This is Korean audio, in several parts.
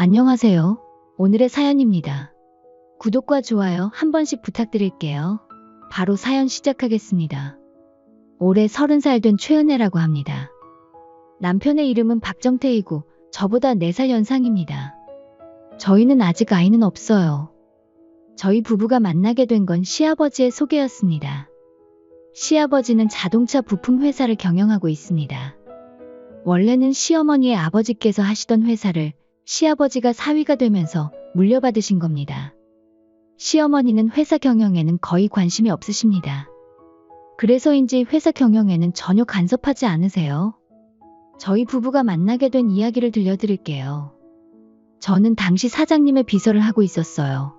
안녕하세요. 오늘의 사연입니다. 구독과 좋아요 한 번씩 부탁드릴게요. 바로 사연 시작하겠습니다. 올해 30살 된 최은혜라고 합니다. 남편의 이름은 박정태이고 저보다 4살 연상입니다. 저희는 아직 아이는 없어요. 저희 부부가 만나게 된 건 시아버지의 소개였습니다. 시아버지는 자동차 부품 회사를 경영하고 있습니다. 원래는 시어머니의 아버지께서 하시던 회사를 시아버지가 사위가 되면서 물려받으신 겁니다. 시어머니는 회사 경영에는 거의 관심이 없으십니다. 그래서인지 회사 경영에는 전혀 간섭하지 않으세요. 저희 부부가 만나게 된 이야기를 들려드릴게요. 저는 당시 사장님의 비서를 하고 있었어요.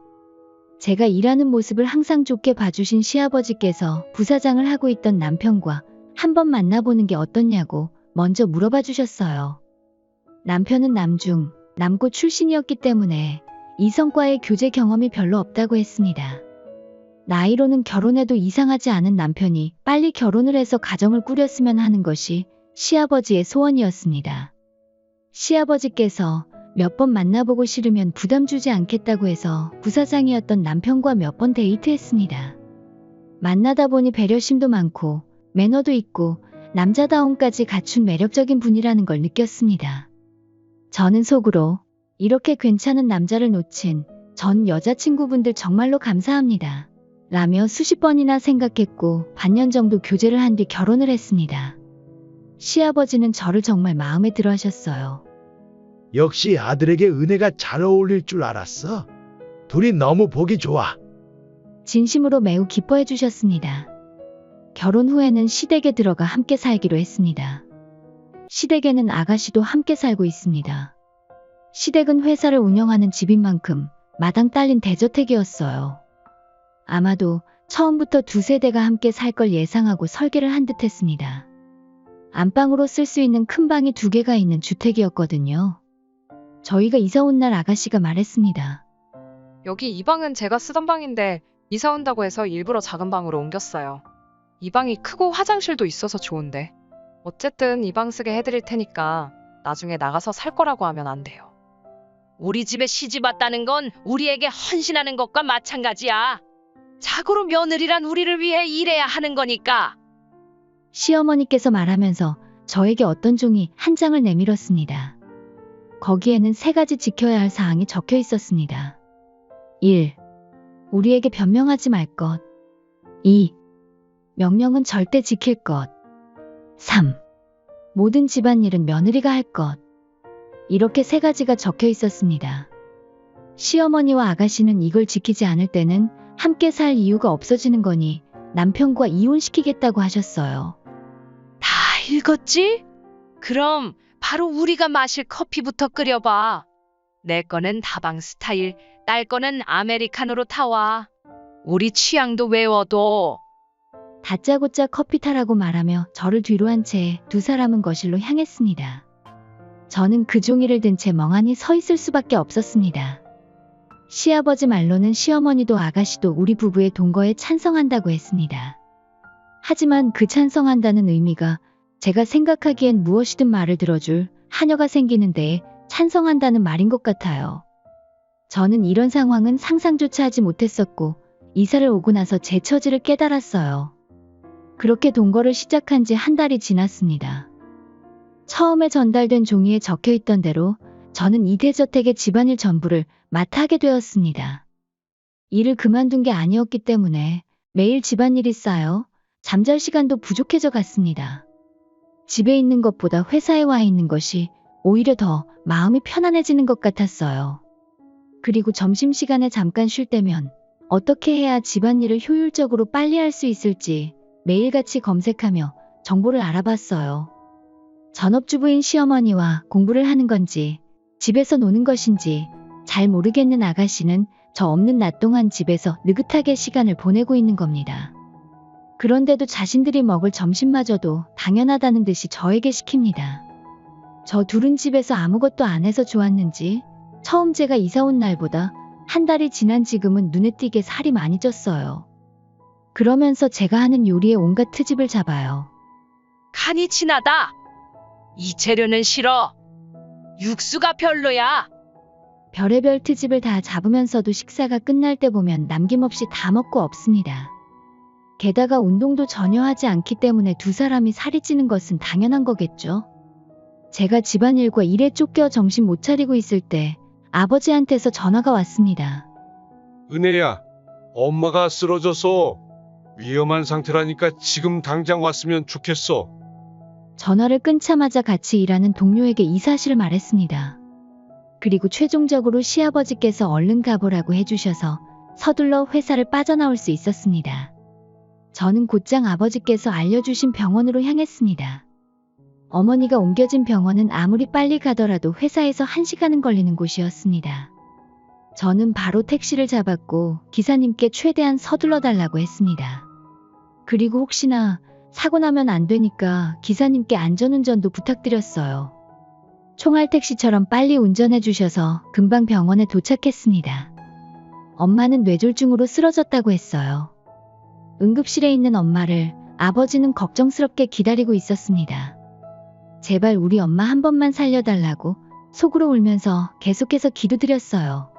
제가 일하는 모습을 항상 좋게 봐주신 시아버지께서 부사장을 하고 있던 남편과 한번 만나보는 게 어떻냐고 먼저 물어봐 주셨어요. 남편은 남고 출신이었기 때문에 이성과의 교제 경험이 별로 없다고 했습니다. 나이로는 결혼해도 이상하지 않은 남편이 빨리 결혼을 해서 가정을 꾸렸으면 하는 것이 시아버지의 소원이었습니다. 시아버지께서 몇 번 만나보고 싫으면 부담 주지 않겠다고 해서 부사장이었던 남편과 몇 번 데이트했습니다. 만나다 보니 배려심도 많고 매너도 있고 남자다움까지 갖춘 매력적인 분이라는 걸 느꼈습니다. 저는 속으로 이렇게 괜찮은 남자를 놓친 전 여자친구분들 정말로 감사합니다. 라며 수십 번이나 생각했고 반년 정도 교제를 한 뒤 결혼을 했습니다. 시아버지는 저를 정말 마음에 들어 하셨어요. 역시 아들에게 은혜가 잘 어울릴 줄 알았어. 둘이 너무 보기 좋아. 진심으로 매우 기뻐해 주셨습니다. 결혼 후에는 시댁에 들어가 함께 살기로 했습니다. 시댁에는 아가씨도 함께 살고 있습니다. 시댁은 회사를 운영하는 집인 만큼 마당 딸린 대저택이었어요. 아마도 처음부터 두 세대가 함께 살 걸 예상하고 설계를 한 듯 했습니다. 안방으로 쓸 수 있는 큰 방이 2개가 있는 주택이었거든요. 저희가 이사 온 날 아가씨가 말했습니다. 여기 이 방은 제가 쓰던 방인데 이사 온다고 해서 일부러 작은 방으로 옮겼어요. 이 방이 크고 화장실도 있어서 좋은데. 어쨌든 이 방 쓰게 해드릴 테니까 나중에 나가서 살 거라고 하면 안 돼요. 우리 집에 시집 왔다는 건 우리에게 헌신하는 것과 마찬가지야. 자고로 며느리란 우리를 위해 일해야 하는 거니까. 시어머니께서 말하면서 저에게 어떤 종이 한 장을 내밀었습니다. 거기에는 3가지 지켜야 할 사항이 적혀 있었습니다. 1. 우리에게 변명하지 말 것. 2. 명령은 절대 지킬 것. 3. 모든 집안일은 며느리가 할 것. 이렇게 3가지가 적혀 있었습니다. 시어머니와 아가씨는 이걸 지키지 않을 때는 함께 살 이유가 없어지는 거니 남편과 이혼시키겠다고 하셨어요. 다 읽었지? 그럼 바로 우리가 마실 커피부터 끓여봐. 내 거는 다방 스타일, 딸 거는 아메리카노로 타와. 우리 취향도 외워둬. 다짜고짜 커피 타라고 말하며 저를 뒤로 한 채 두 사람은 거실로 향했습니다. 저는 그 종이를 든 채 멍하니 서 있을 수밖에 없었습니다. 시아버지 말로는 시어머니도 아가씨도 우리 부부의 동거에 찬성한다고 했습니다. 하지만 그 찬성한다는 의미가 제가 생각하기엔 무엇이든 말을 들어줄 하녀가 생기는 데에 찬성한다는 말인 것 같아요. 저는 이런 상황은 상상조차 하지 못했었고 이사를 오고 나서 제 처지를 깨달았어요. 그렇게 동거를 시작한 지 한 달이 지났습니다. 처음에 전달된 종이에 적혀있던 대로 저는 이 대저택의 집안일 전부를 맡아 하게 되었습니다. 일을 그만둔 게 아니었기 때문에 매일 집안일이 쌓여 잠잘 시간도 부족해져 갔습니다. 집에 있는 것보다 회사에 와 있는 것이 오히려 더 마음이 편안해지는 것 같았어요. 그리고 점심시간에 잠깐 쉴 때면 어떻게 해야 집안일을 효율적으로 빨리 할 수 있을지 매일같이 검색하며 정보를 알아봤어요. 전업주부인 시어머니와 공부를 하는 건지 집에서 노는 것인지 잘 모르겠는 아가씨는 저 없는 낮 동안 집에서 느긋하게 시간을 보내고 있는 겁니다. 그런데도 자신들이 먹을 점심마저도 당연하다는 듯이 저에게 시킵니다. 저 둘은 집에서 아무것도 안 해서 좋았는지 처음 제가 이사 온 날보다 한 달이 지난 지금은 눈에 띄게 살이 많이 쪘어요. 그러면서 제가 하는 요리에 온갖 트집을 잡아요. 간이 진하다. 이 재료는 싫어. 육수가 별로야. 별의별 트집을 다 잡으면서도 식사가 끝날 때 보면 남김없이 다 먹고 없습니다. 게다가 운동도 전혀 하지 않기 때문에 두 사람이 살이 찌는 것은 당연한 거겠죠. 제가 집안일과 일에 쫓겨 정신 못 차리고 있을 때 아버지한테서 전화가 왔습니다. 은혜야, 엄마가 쓰러져서 위험한 상태라니까 지금 당장 왔으면 좋겠어. 전화를 끊자마자 같이 일하는 동료에게 이 사실을 말했습니다. 그리고 최종적으로 시아버지께서 얼른 가보라고 해주셔서 서둘러 회사를 빠져나올 수 있었습니다. 저는 곧장 아버지께서 알려주신 병원으로 향했습니다. 어머니가 옮겨진 병원은 아무리 빨리 가더라도 회사에서 1시간은 걸리는 곳이었습니다. 저는 바로 택시를 잡았고 기사님께 최대한 서둘러 달라고 했습니다. 그리고 혹시나 사고 나면 안 되니까 기사님께 안전운전도 부탁드렸어요. 총알택시처럼 빨리 운전해 주셔서 금방 병원에 도착했습니다. 엄마는 뇌졸중으로 쓰러졌다고 했어요. 응급실에 있는 엄마를 아버지는 걱정스럽게 기다리고 있었습니다. 제발 우리 엄마 한 번만 살려달라고 속으로 울면서 계속해서 기도드렸어요.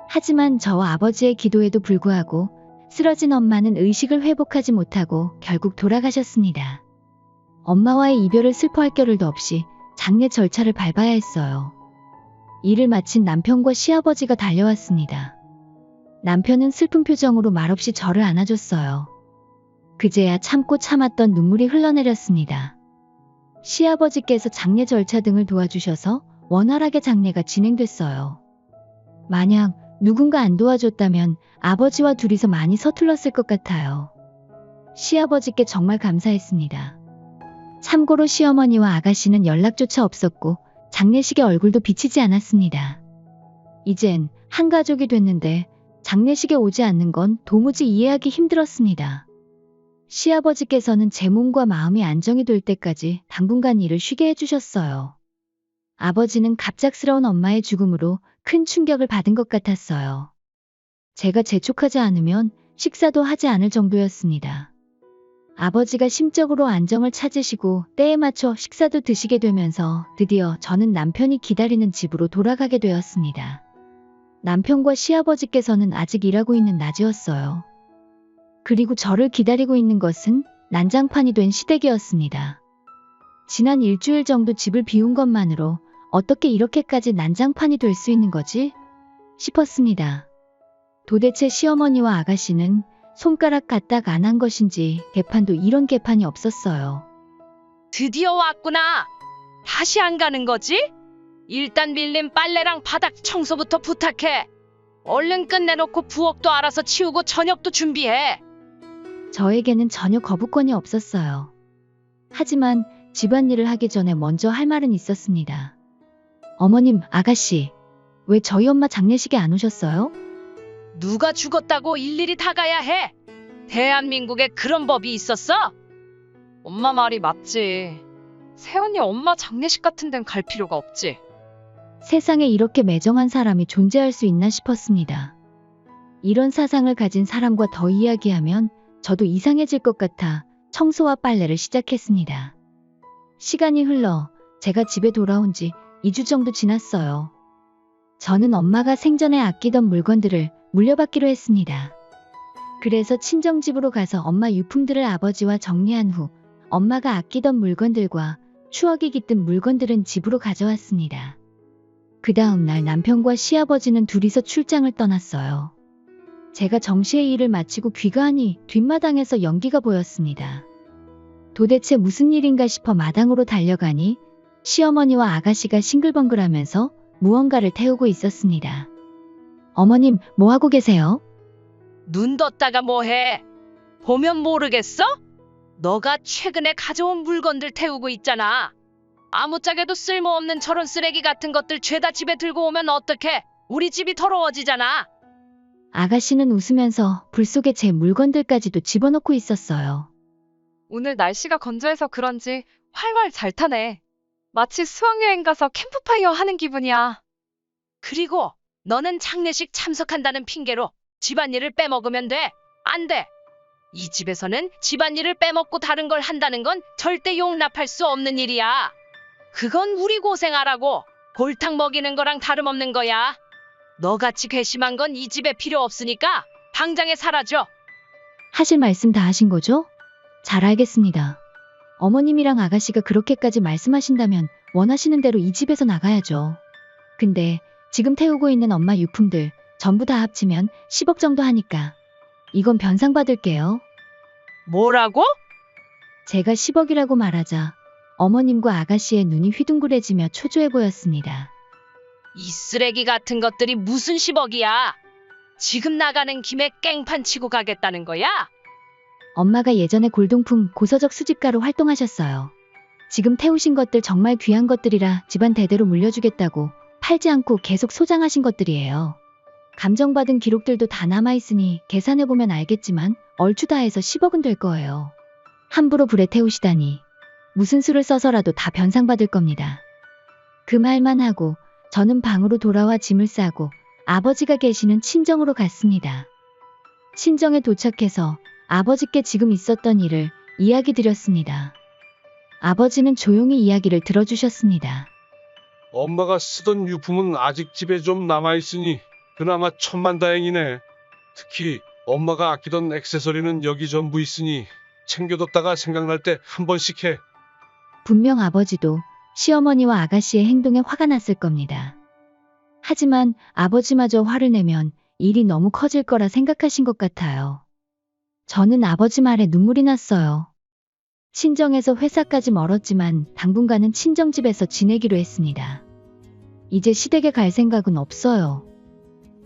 하지만 저와 아버지의 기도에도 불구하고 쓰러진 엄마는 의식을 회복하지 못하고 결국 돌아가셨습니다. 엄마와의 이별을 슬퍼할 겨를도 없이 장례 절차를 밟아야 했어요. 일을 마친 남편과 시아버지가 달려왔습니다. 남편은 슬픈 표정으로 말없이 저를 안아줬어요. 그제야 참고 참았던 눈물이 흘러내렸습니다. 시아버지께서 장례 절차 등을 도와주셔서 원활하게 장례가 진행됐어요. 만약 누군가 안 도와줬다면 아버지와 둘이서 많이 서툴렀을 것 같아요. 시아버지께 정말 감사했습니다. 참고로 시어머니와 아가씨는 연락조차 없었고 장례식에 얼굴도 비치지 않았습니다. 이젠 한 가족이 됐는데 장례식에 오지 않는 건 도무지 이해하기 힘들었습니다. 시아버지께서는 제 몸과 마음이 안정이 될 때까지 당분간 일을 쉬게 해주셨어요. 아버지는 갑작스러운 엄마의 죽음으로 큰 충격을 받은 것 같았어요. 제가 재촉하지 않으면 식사도 하지 않을 정도였습니다. 아버지가 심적으로 안정을 찾으시고 때에 맞춰 식사도 드시게 되면서 드디어 저는 남편이 기다리는 집으로 돌아가게 되었습니다. 남편과 시아버지께서는 아직 일하고 있는 낮이었어요. 그리고 저를 기다리고 있는 것은 난장판이 된 시댁이었습니다. 지난 일주일 정도 집을 비운 것만으로 어떻게 이렇게까지 난장판이 될 수 있는 거지? 싶었습니다. 도대체 시어머니와 아가씨는 손가락 까딱 안 한 것인지 개판도 이런 개판이 없었어요. 드디어 왔구나. 다시 안 가는 거지? 일단 밀린 빨래랑 바닥 청소부터 부탁해. 얼른 끝내놓고 부엌도 알아서 치우고 저녁도 준비해. 저에게는 전혀 거부권이 없었어요. 하지만 집안일을 하기 전에 먼저 할 말은 있었습니다. 어머님, 아가씨, 왜 저희 엄마 장례식에 안 오셨어요? 누가 죽었다고 일일이 다 가야 해? 대한민국에 그런 법이 있었어? 엄마 말이 맞지. 세연이 엄마 장례식 같은 데는 갈 필요가 없지. 세상에 이렇게 매정한 사람이 존재할 수 있나 싶었습니다. 이런 사상을 가진 사람과 더 이야기하면 저도 이상해질 것 같아 청소와 빨래를 시작했습니다. 시간이 흘러 제가 집에 돌아온 지 2주 정도 지났어요. 저는 엄마가 생전에 아끼던 물건들을 물려받기로 했습니다. 그래서 친정집으로 가서 엄마 유품들을 아버지와 정리한 후 엄마가 아끼던 물건들과 추억이 깃든 물건들은 집으로 가져왔습니다. 그 다음 날 남편과 시아버지는 둘이서 출장을 떠났어요. 제가 정시의 일을 마치고 귀가하니 뒷마당에서 연기가 보였습니다. 도대체 무슨 일인가 싶어 마당으로 달려가니 시어머니와 아가씨가 싱글벙글하면서 무언가를 태우고 있었습니다. 어머님, 뭐 하고 계세요? 눈 떴다가 뭐해? 보면 모르겠어? 너가 최근에 가져온 물건들 태우고 있잖아. 아무짝에도 쓸모없는 저런 쓰레기 같은 것들 죄다 집에 들고 오면 어떡해? 우리 집이 더러워지잖아. 아가씨는 웃으면서 불 속에 제 물건들까지도 집어넣고 있었어요. 오늘 날씨가 건조해서 그런지 활활 잘 타네. 마치 수학여행 가서 캠프파이어 하는 기분이야. 그리고 너는 장례식 참석한다는 핑계로 집안일을 빼먹으면 돼. 안 돼. 이 집에서는 집안일을 빼먹고 다른 걸 한다는 건 절대 용납할 수 없는 일이야. 그건 우리 고생하라고 골탕 먹이는 거랑 다름없는 거야. 너같이 괘씸한 건 이 집에 필요 없으니까 당장에 사라져. 하실 말씀 다 하신 거죠? 잘 알겠습니다. 어머님이랑 아가씨가 그렇게까지 말씀하신다면 원하시는 대로 이 집에서 나가야죠. 근데 지금 태우고 있는 엄마 유품들 전부 다 합치면 10억 정도 하니까 이건 변상받을게요. 뭐라고? 제가 10억이라고 말하자 어머님과 아가씨의 눈이 휘둥그레지며 초조해 보였습니다. 이 쓰레기 같은 것들이 무슨 10억이야? 지금 나가는 김에 깽판 치고 가겠다는 거야? 엄마가 예전에 골동품 고서적 수집가로 활동하셨어요. 지금 태우신 것들 정말 귀한 것들이라 집안 대대로 물려주겠다고 팔지 않고 계속 소장하신 것들이에요. 감정받은 기록들도 다 남아있으니 계산해보면 알겠지만 얼추 다 해서 10억은 될 거예요. 함부로 불에 태우시다니 무슨 수를 써서라도 다 변상받을 겁니다. 그 말만 하고 저는 방으로 돌아와 짐을 싸고 아버지가 계시는 친정으로 갔습니다. 친정에 도착해서 아버지께 지금 있었던 일을 이야기 드렸습니다. 아버지는 조용히 이야기를 들어주셨습니다. 엄마가 쓰던 유품은 아직 집에 좀 남아있으니 그나마 천만다행이네. 특히 엄마가 아끼던 액세서리는 여기 전부 있으니 챙겨뒀다가 생각날 때 한 번씩 해. 분명 아버지도 시어머니와 아가씨의 행동에 화가 났을 겁니다. 하지만 아버지마저 화를 내면 일이 너무 커질 거라 생각하신 것 같아요. 저는 아버지 말에 눈물이 났어요. 친정에서 회사까지 멀었지만 당분간은 친정집에서 지내기로 했습니다. 이제 시댁에 갈 생각은 없어요.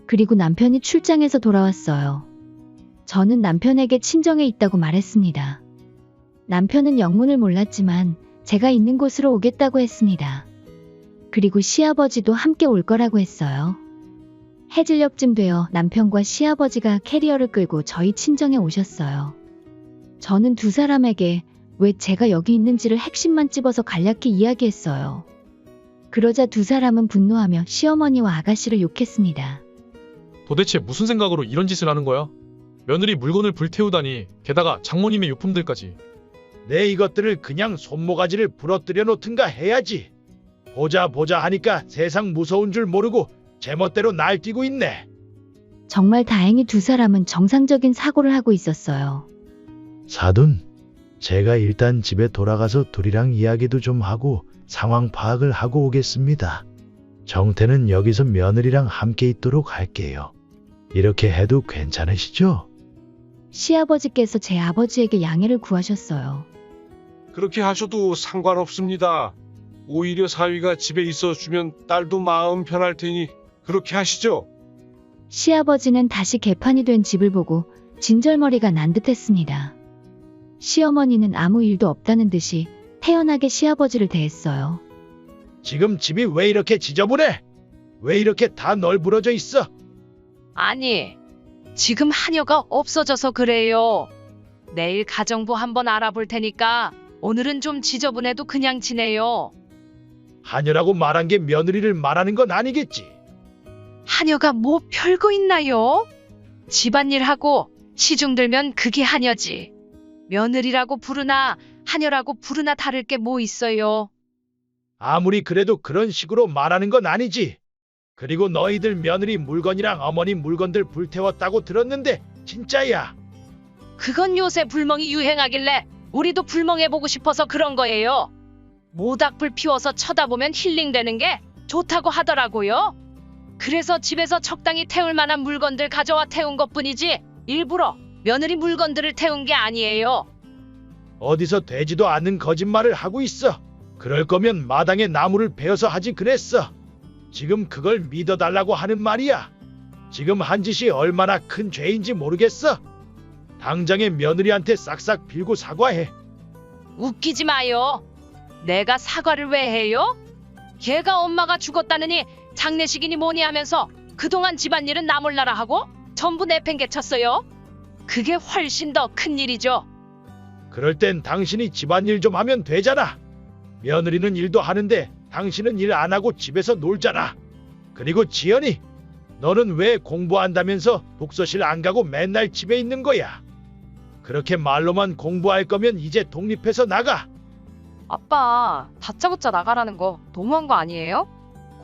그리고 남편이 출장해서 돌아왔어요. 저는 남편에게 친정에 있다고 말했습니다. 남편은 영문을 몰랐지만 제가 있는 곳으로 오겠다고 했습니다. 그리고 시아버지도 함께 올 거라고 했어요. 해질녘쯤 되어 남편과 시아버지가 캐리어를 끌고 저희 친정에 오셨어요. 저는 두 사람에게 왜 제가 여기 있는지를 핵심만 찝어서 간략히 이야기했어요. 그러자 두 사람은 분노하며 시어머니와 아가씨를 욕했습니다. 도대체 무슨 생각으로 이런 짓을 하는 거야? 며느리 물건을 불태우다니, 게다가 장모님의 유품들까지. 내 이것들을 그냥 손모가지를 부러뜨려 놓든가 해야지. 보자 하니까 세상 무서운 줄 모르고 제멋대로 날뛰고 있네. 정말 다행히 두 사람은 정상적인 사고를 하고 있었어요. 사돈, 제가 일단 집에 돌아가서 둘이랑 이야기도 좀 하고 상황 파악을 하고 오겠습니다. 정태는 여기서 며느리랑 함께 있도록 할게요. 이렇게 해도 괜찮으시죠? 시아버지께서 제 아버지에게 양해를 구하셨어요. 그렇게 하셔도 상관없습니다. 오히려 사위가 집에 있어주면 딸도 마음 편할 테니 그렇게 하시죠. 시아버지는 다시 개판이 된 집을 보고 진절머리가 난 듯했습니다. 시어머니는 아무 일도 없다는 듯이 태연하게 시아버지를 대했어요. 지금 집이 왜 이렇게 지저분해? 왜 이렇게 다 널브러져 있어? 아니, 지금 하녀가 없어져서 그래요. 내일 가정부 한번 알아볼 테니까 오늘은 좀 지저분해도 그냥 지내요. 하녀라고 말한 게 며느리를 말하는 건 아니겠지. 하녀가 뭐 별거 있나요? 집안일하고 시중 들면 그게 하녀지. 며느리라고 부르나 하녀라고 부르나 다를 게 뭐 있어요. 아무리 그래도 그런 식으로 말하는 건 아니지. 그리고 너희들 며느리 물건이랑 어머니 물건들 불태웠다고 들었는데 진짜야. 그건 요새 불멍이 유행하길래 우리도 불멍해보고 싶어서 그런 거예요. 모닥불 피워서 쳐다보면 힐링되는 게 좋다고 하더라고요. 그래서 집에서 적당히 태울 만한 물건들 가져와 태운 것뿐이지 일부러 며느리 물건들을 태운 게 아니에요. 어디서 되지도 않는 거짓말을 하고 있어. 그럴 거면 마당에 나무를 베어서 하지 그랬어. 지금 그걸 믿어달라고 하는 말이야. 지금 한 짓이 얼마나 큰 죄인지 모르겠어. 당장에 며느리한테 싹싹 빌고 사과해. 웃기지 마요. 내가 사과를 왜 해요? 걔가 엄마가 죽었다느니 장례식이니 뭐니 하면서 그동안 집안일은 나 몰라라 하고 전부 내팽개쳤어요. 그게 훨씬 더 큰일이죠. 그럴 땐 당신이 집안일 좀 하면 되잖아. 며느리는 일도 하는데 당신은 일 안 하고 집에서 놀잖아. 그리고 지연이, 너는 왜 공부한다면서 독서실 안 가고 맨날 집에 있는 거야? 그렇게 말로만 공부할 거면 이제 독립해서 나가. 아빠, 다짜고짜 나가라는 거 너무한 거 아니에요?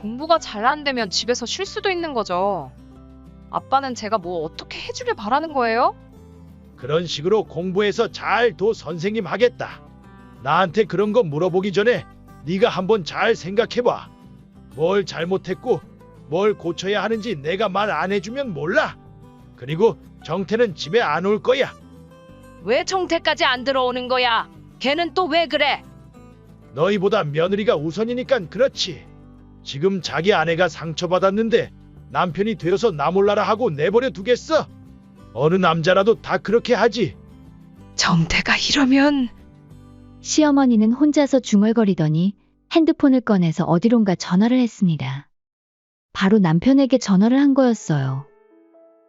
공부가 잘 안 되면 집에서 쉴 수도 있는 거죠. 아빠는 제가 뭐 어떻게 해주길 바라는 거예요? 그런 식으로 공부해서 잘 도 선생님 하겠다. 나한테 그런 거 물어보기 전에 네가 한번 잘 생각해봐. 뭘 잘못했고 뭘 고쳐야 하는지 내가 말 안 해주면 몰라. 그리고 정태는 집에 안 올 거야. 왜 정태까지 안 들어오는 거야? 걔는 또 왜 그래? 너희보다 며느리가 우선이니깐 그렇지. 지금 자기 아내가 상처받았는데 남편이 되어서 나 몰라라 하고 내버려 두겠어? 어느 남자라도 다 그렇게 하지. 정태가 이러면 시어머니는 혼자서 중얼거리더니 핸드폰을 꺼내서 어디론가 전화를 했습니다. 바로 남편에게 전화를 한 거였어요.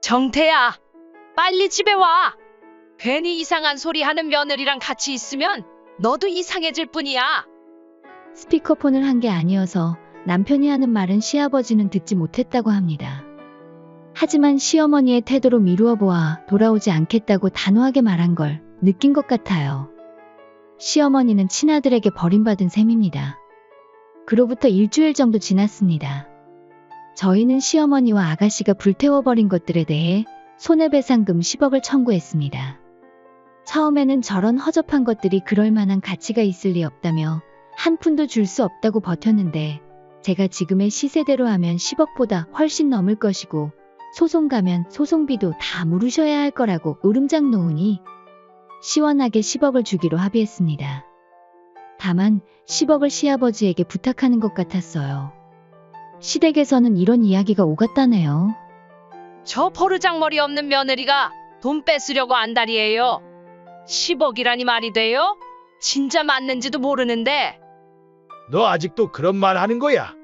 정태야, 빨리 집에 와. 괜히 이상한 소리 하는 며느리랑 같이 있으면 너도 이상해질 뿐이야. 스피커폰을 한 게 아니어서 남편이 하는 말은 시아버지는 듣지 못했다고 합니다. 하지만 시어머니의 태도로 미루어 보아 돌아오지 않겠다고 단호하게 말한 걸 느낀 것 같아요. 시어머니는 친아들에게 버림받은 셈입니다. 그로부터 일주일 정도 지났습니다. 저희는 시어머니와 아가씨가 불태워버린 것들에 대해 손해배상금 10억을 청구했습니다. 처음에는 저런 허접한 것들이 그럴 만한 가치가 있을 리 없다며 한 푼도 줄 수 없다고 버텼는데 제가 지금의 시세대로 하면 10억보다 훨씬 넘을 것이고 소송 가면 소송비도 다 물으셔야 할 거라고 으름장 놓으니 시원하게 10억을 주기로 합의했습니다. 다만 10억을 시아버지에게 부탁하는 것 같았어요. 시댁에서는 이런 이야기가 오갔다네요. 저 버르장머리 없는 며느리가 돈 뺏으려고 안달이에요. 10억이라니 말이 돼요? 진짜 맞는지도 모르는데. 너 아직도 그런 말 하는 거야?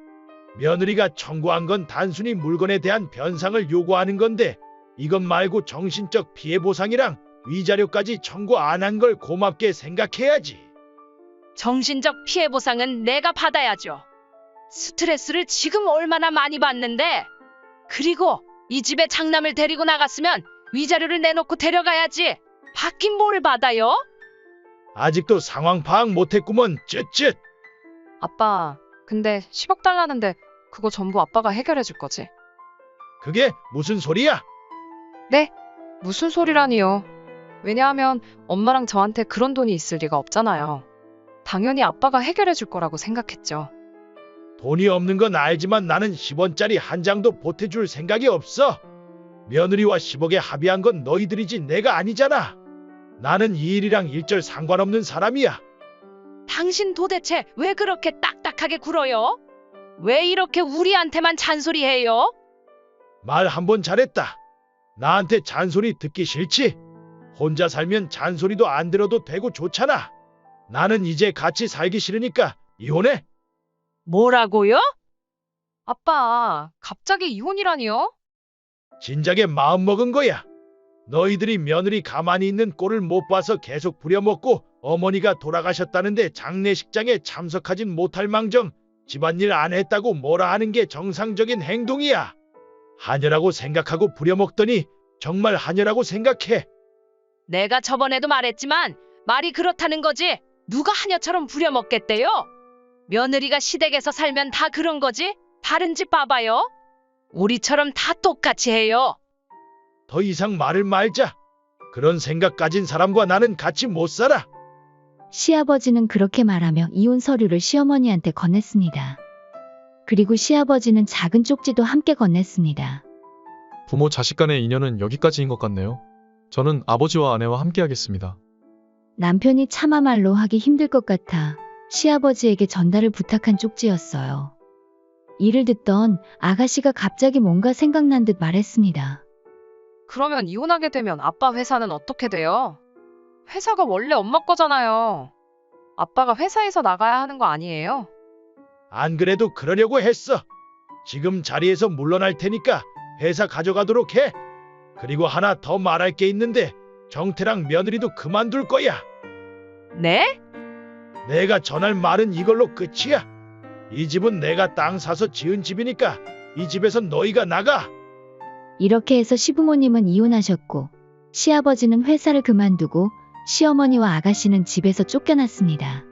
며느리가 청구한 건 단순히 물건에 대한 변상을 요구하는 건데 이것 말고 정신적 피해 보상이랑 위자료까지 청구 안 한 걸 고맙게 생각해야지. 정신적 피해 보상은 내가 받아야죠. 스트레스를 지금 얼마나 많이 받는데. 그리고 이 집에 장남을 데리고 나갔으면 위자료를 내놓고 데려가야지. 받긴 뭘 받아요? 아직도 상황 파악 못했구먼. 쯧쯧. 아빠, 근데 10억 달라는데 그거 전부 아빠가 해결해 줄 거지? 그게 무슨 소리야? 네? 무슨 소리라니요? 왜냐하면 엄마랑 저한테 그런 돈이 있을 리가 없잖아요. 당연히 아빠가 해결해 줄 거라고 생각했죠. 돈이 없는 건 알지만 나는 10원짜리 한 장도 보태줄 생각이 없어. 며느리와 10억에 합의한 건 너희들이지 내가 아니잖아. 나는 이 일이랑 일절 상관없는 사람이야. 당신 도대체 왜 그렇게 딱딱하게 굴어요? 왜 이렇게 우리한테만 잔소리해요? 말 한 번 잘했다. 나한테 잔소리 듣기 싫지? 혼자 살면 잔소리도 안 들어도 되고 좋잖아. 나는 이제 같이 살기 싫으니까 이혼해. 뭐라고요? 아빠, 갑자기 이혼이라니요? 진작에 마음먹은 거야. 너희들이 며느리 가만히 있는 꼴을 못 봐서 계속 부려먹고 어머니가 돌아가셨다는데 장례식장에 참석하진 못할 망정 집안일 안 했다고 뭐라 하는 게 정상적인 행동이야. 하녀라고 생각하고 부려먹더니 정말 하녀라고 생각해. 내가 저번에도 말했지만 말이 그렇다는 거지. 누가 하녀처럼 부려먹겠대요? 며느리가 시댁에서 살면 다 그런 거지? 다른 집 봐봐요. 우리처럼 다 똑같이 해요. 더 이상 말을 말자. 그런 생각 가진 사람과 나는 같이 못 살아. 시아버지는 그렇게 말하며 이혼 서류를 시어머니한테 건넸습니다. 그리고 시아버지는 작은 쪽지도 함께 건넸습니다. 부모 자식 간의 인연은 여기까지인 것 같네요. 저는 아버지와 아내와 함께 하겠습니다. 남편이 차마 말로 하기 힘들 것 같아 시아버지에게 전달을 부탁한 쪽지였어요. 이를 듣던 아가씨가 갑자기 뭔가 생각난 듯 말했습니다. 그러면 이혼하게 되면 아빠 회사는 어떻게 돼요? 회사가 원래 엄마 거잖아요. 아빠가 회사에서 나가야 하는 거 아니에요? 안 그래도 그러려고 했어. 지금 자리에서 물러날 테니까 회사 가져가도록 해. 그리고 하나 더 말할 게 있는데 정태랑 며느리도 그만둘 거야. 네? 내가 전할 말은 이걸로 끝이야. 이 집은 내가 땅 사서 지은 집이니까 이 집에선 너희가 나가. 이렇게 해서 시부모님은 이혼하셨고 시아버지는 회사를 그만두고 시어머니와 아가씨는 집에서 쫓겨났습니다.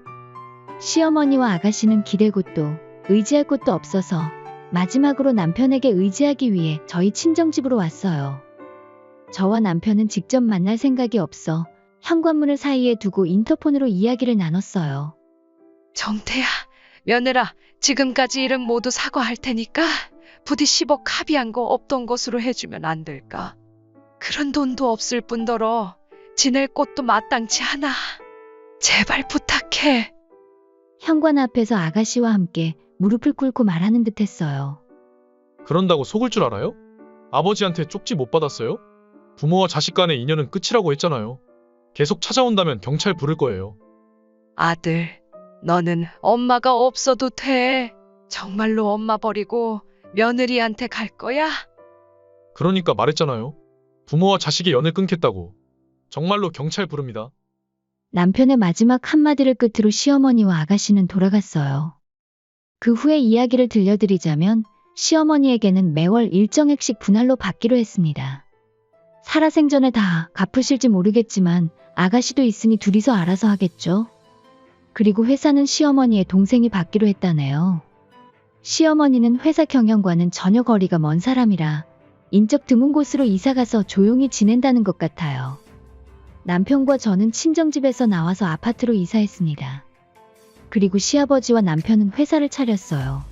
시어머니와 아가씨는 기댈 곳도 의지할 곳도 없어서 마지막으로 남편에게 의지하기 위해 저희 친정집으로 왔어요. 저와 남편은 직접 만날 생각이 없어 현관문을 사이에 두고 인터폰으로 이야기를 나눴어요. 정태야, 며느라, 지금까지 일은 모두 사과할 테니까 부디 10억 합의한 거 없던 것으로 해주면 안 될까? 그런 돈도 없을 뿐더러 지낼 곳도 마땅치 않아. 제발 부탁해. 현관 앞에서 아가씨와 함께 무릎을 꿇고 말하는 듯 했어요. 그런다고 속을 줄 알아요? 아버지한테 쪽지 못 받았어요? 부모와 자식 간의 인연은 끝이라고 했잖아요. 계속 찾아온다면 경찰 부를 거예요. 아들, 너는 엄마가 없어도 돼. 정말로 엄마 버리고 며느리한테 갈 거야? 그러니까 말했잖아요. 부모와 자식의 연을 끊겠다고. 정말로 경찰 부릅니다. 남편의 마지막 한마디를 끝으로 시어머니와 아가씨는 돌아갔어요. 그 후에 이야기를 들려드리자면 시어머니에게는 매월 일정액씩 분할로 받기로 했습니다. 살아생전에 다 갚으실지 모르겠지만 아가씨도 있으니 둘이서 알아서 하겠죠. 그리고 회사는 시어머니의 동생이 받기로 했다네요. 시어머니는 회사 경영과는 전혀 거리가 먼 사람이라 인적 드문 곳으로 이사가서 조용히 지낸다는 것 같아요. 남편과 저는 친정집에서 나와서 아파트로 이사했습니다. 그리고 시아버지와 남편은 회사를 차렸어요.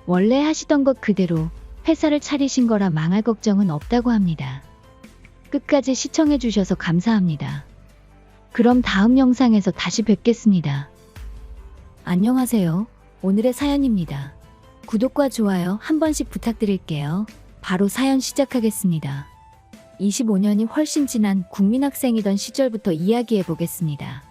원래 하시던 것 그대로 회사를 차리신 거라 망할 걱정은 없다고 합니다. 끝까지 시청해주셔서 감사합니다. 그럼 다음 영상에서 다시 뵙겠습니다. 안녕하세요. 오늘의 사연입니다. 구독과 좋아요 한 번씩 부탁드릴게요. 바로 사연 시작하겠습니다. 25년이 훨씬 지난 국민학생이던 시절부터 이야기해 보겠습니다.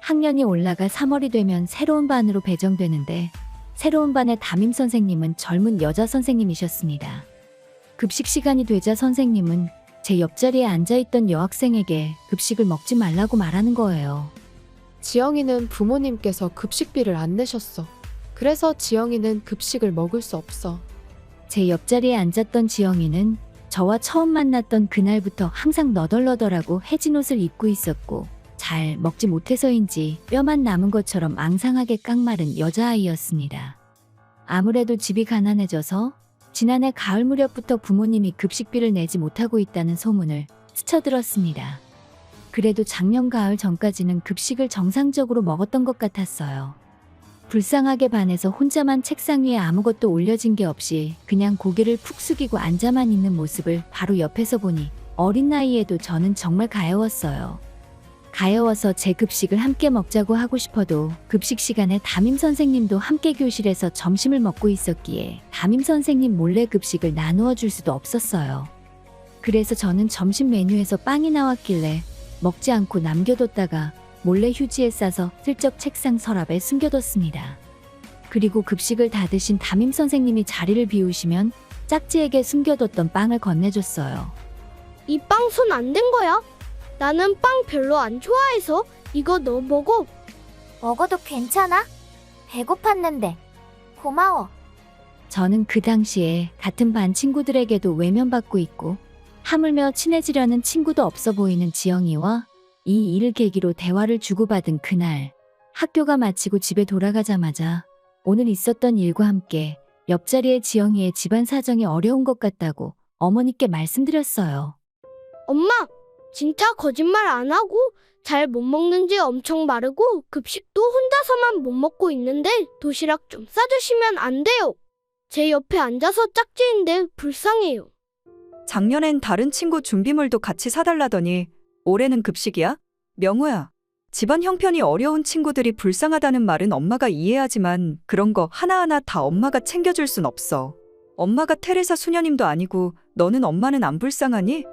학년이 올라가 3월이 되면 새로운 반으로 배정되는데 새로운 반의 담임 선생님은 젊은 여자 선생님이셨습니다. 급식 시간이 되자 선생님은 제 옆자리에 앉아있던 여학생에게 급식을 먹지 말라고 말하는 거예요. 지영이는 부모님께서 급식비를 안 내셨어. 그래서 지영이는 급식을 먹을 수 없어. 제 옆자리에 앉았던 지영이는 저와 처음 만났던 그날부터 항상 너덜너덜하고 해진 옷을 입고 있었고 잘 먹지 못해서인지 뼈만 남은 것처럼 앙상하게 깡마른 여자아이였습니다. 아무래도 집이 가난해져서 지난해 가을 무렵부터 부모님이 급식비를 내지 못하고 있다는 소문을 스쳐들었습니다. 그래도 작년 가을 전까지는 급식을 정상적으로 먹었던 것 같았어요. 불쌍하게 반해서 혼자만 책상 위에 아무것도 올려진 게 없이 그냥 고개를 푹 숙이고 앉아만 있는 모습을 바로 옆에서 보니 어린 나이에도 저는 정말 가여웠어요. 가여워서 제 급식을 함께 먹자고 하고 싶어도 급식 시간에 담임 선생님도 함께 교실에서 점심을 먹고 있었기에 담임 선생님 몰래 급식을 나누어 줄 수도 없었어요. 그래서 저는 점심 메뉴에서 빵이 나왔길래 먹지 않고 남겨뒀다가 몰래 휴지에 싸서 슬쩍 책상 서랍에 숨겨뒀습니다. 그리고 급식을 다 드신 담임 선생님이 자리를 비우시면 짝지에게 숨겨뒀던 빵을 건네줬어요. 이 빵 손 안 댄 거야? 나는 빵 별로 안 좋아해서 이거 너 먹어. 먹어도 괜찮아? 배고팠는데. 고마워. 저는 그 당시에 같은 반 친구들에게도 외면받고 있고 하물며 친해지려는 친구도 없어 보이는 지영이와 이 일을 계기로 대화를 주고받은 그날, 학교가 마치고 집에 돌아가자마자 오늘 있었던 일과 함께 옆자리의 지영이의 집안 사정이 어려운 것 같다고 어머니께 말씀드렸어요. 엄마, 진짜 거짓말 안 하고 잘 못 먹는지 엄청 마르고 급식도 혼자서만 못 먹고 있는데 도시락 좀 싸주시면 안 돼요. 제 옆에 앉아서 짝지인데 불쌍해요. 작년엔 다른 친구 준비물도 같이 사달라더니 올해는 급식이야? 명호야, 집안 형편이 어려운 친구들이 불쌍하다는 말은 엄마가 이해하지만 그런 거 하나하나 다 엄마가 챙겨줄 순 없어. 엄마가 테레사 수녀님도 아니고 너는 엄마는 안 불쌍하니?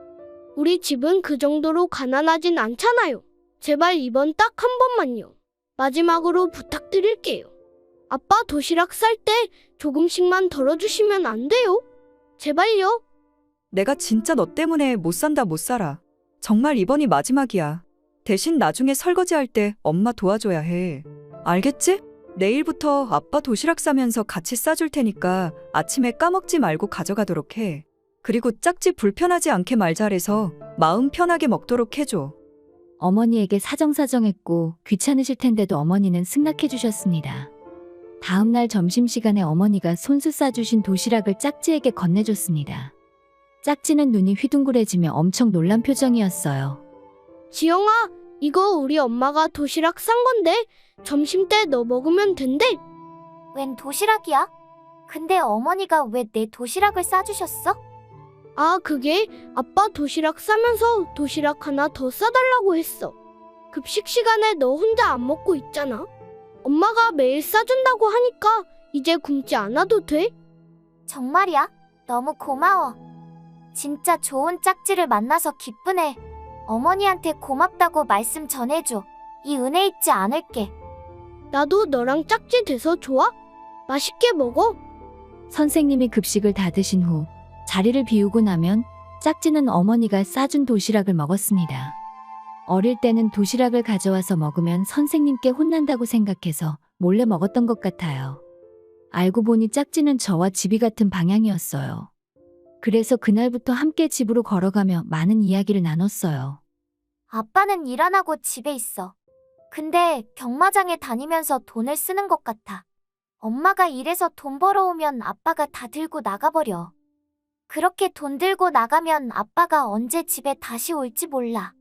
우리 집은 그 정도로 가난하진 않잖아요. 제발 이번 딱 한 번만요. 마지막으로 부탁드릴게요. 아빠 도시락 쌀 때 조금씩만 덜어주시면 안 돼요? 제발요. 내가 진짜 너 때문에 못 산다 못 살아. 정말 이번이 마지막이야. 대신 나중에 설거지할 때 엄마 도와줘야 해. 알겠지? 내일부터 아빠 도시락 싸면서 같이 싸줄 테니까 아침에 까먹지 말고 가져가도록 해. 그리고 짝지 불편하지 않게 말 잘해서 마음 편하게 먹도록 해줘. 어머니에게 사정사정했고 귀찮으실 텐데도 어머니는 승낙해 주셨습니다. 다음날 점심시간에 어머니가 손수 싸주신 도시락을 짝지에게 건네줬습니다. 짝지는 눈이 휘둥그레지며 엄청 놀란 표정이었어요. 지영아, 이거 우리 엄마가 도시락 싼 건데 점심 때 너 먹으면 된대. 웬 도시락이야? 근데 어머니가 왜 내 도시락을 싸주셨어? 아, 그게 아빠 도시락 싸면서 도시락 하나 더 싸달라고 했어. 급식 시간에 너 혼자 안 먹고 있잖아. 엄마가 매일 싸준다고 하니까 이제 굶지 않아도 돼. 정말이야? 너무 고마워. 진짜 좋은 짝지를 만나서 기쁘네. 어머니한테 고맙다고 말씀 전해줘. 이 은혜 잊지 않을게. 나도 너랑 짝지 돼서 좋아. 맛있게 먹어. 선생님이 급식을 다 드신 후 자리를 비우고 나면 짝지는 어머니가 싸준 도시락을 먹었습니다. 어릴 때는 도시락을 가져와서 먹으면 선생님께 혼난다고 생각해서 몰래 먹었던 것 같아요. 알고 보니 짝지는 저와 집이 같은 방향이었어요. 그래서 그날부터 함께 집으로 걸어가며 많은 이야기를 나눴어요. 아빠는 일 안 하고 집에 있어. 근데 경마장에 다니면서 돈을 쓰는 것 같아. 엄마가 일해서 돈 벌어오면 아빠가 다 들고 나가버려. 그렇게 돈 들고 나가면 아빠가 언제 집에 다시 올지 몰라.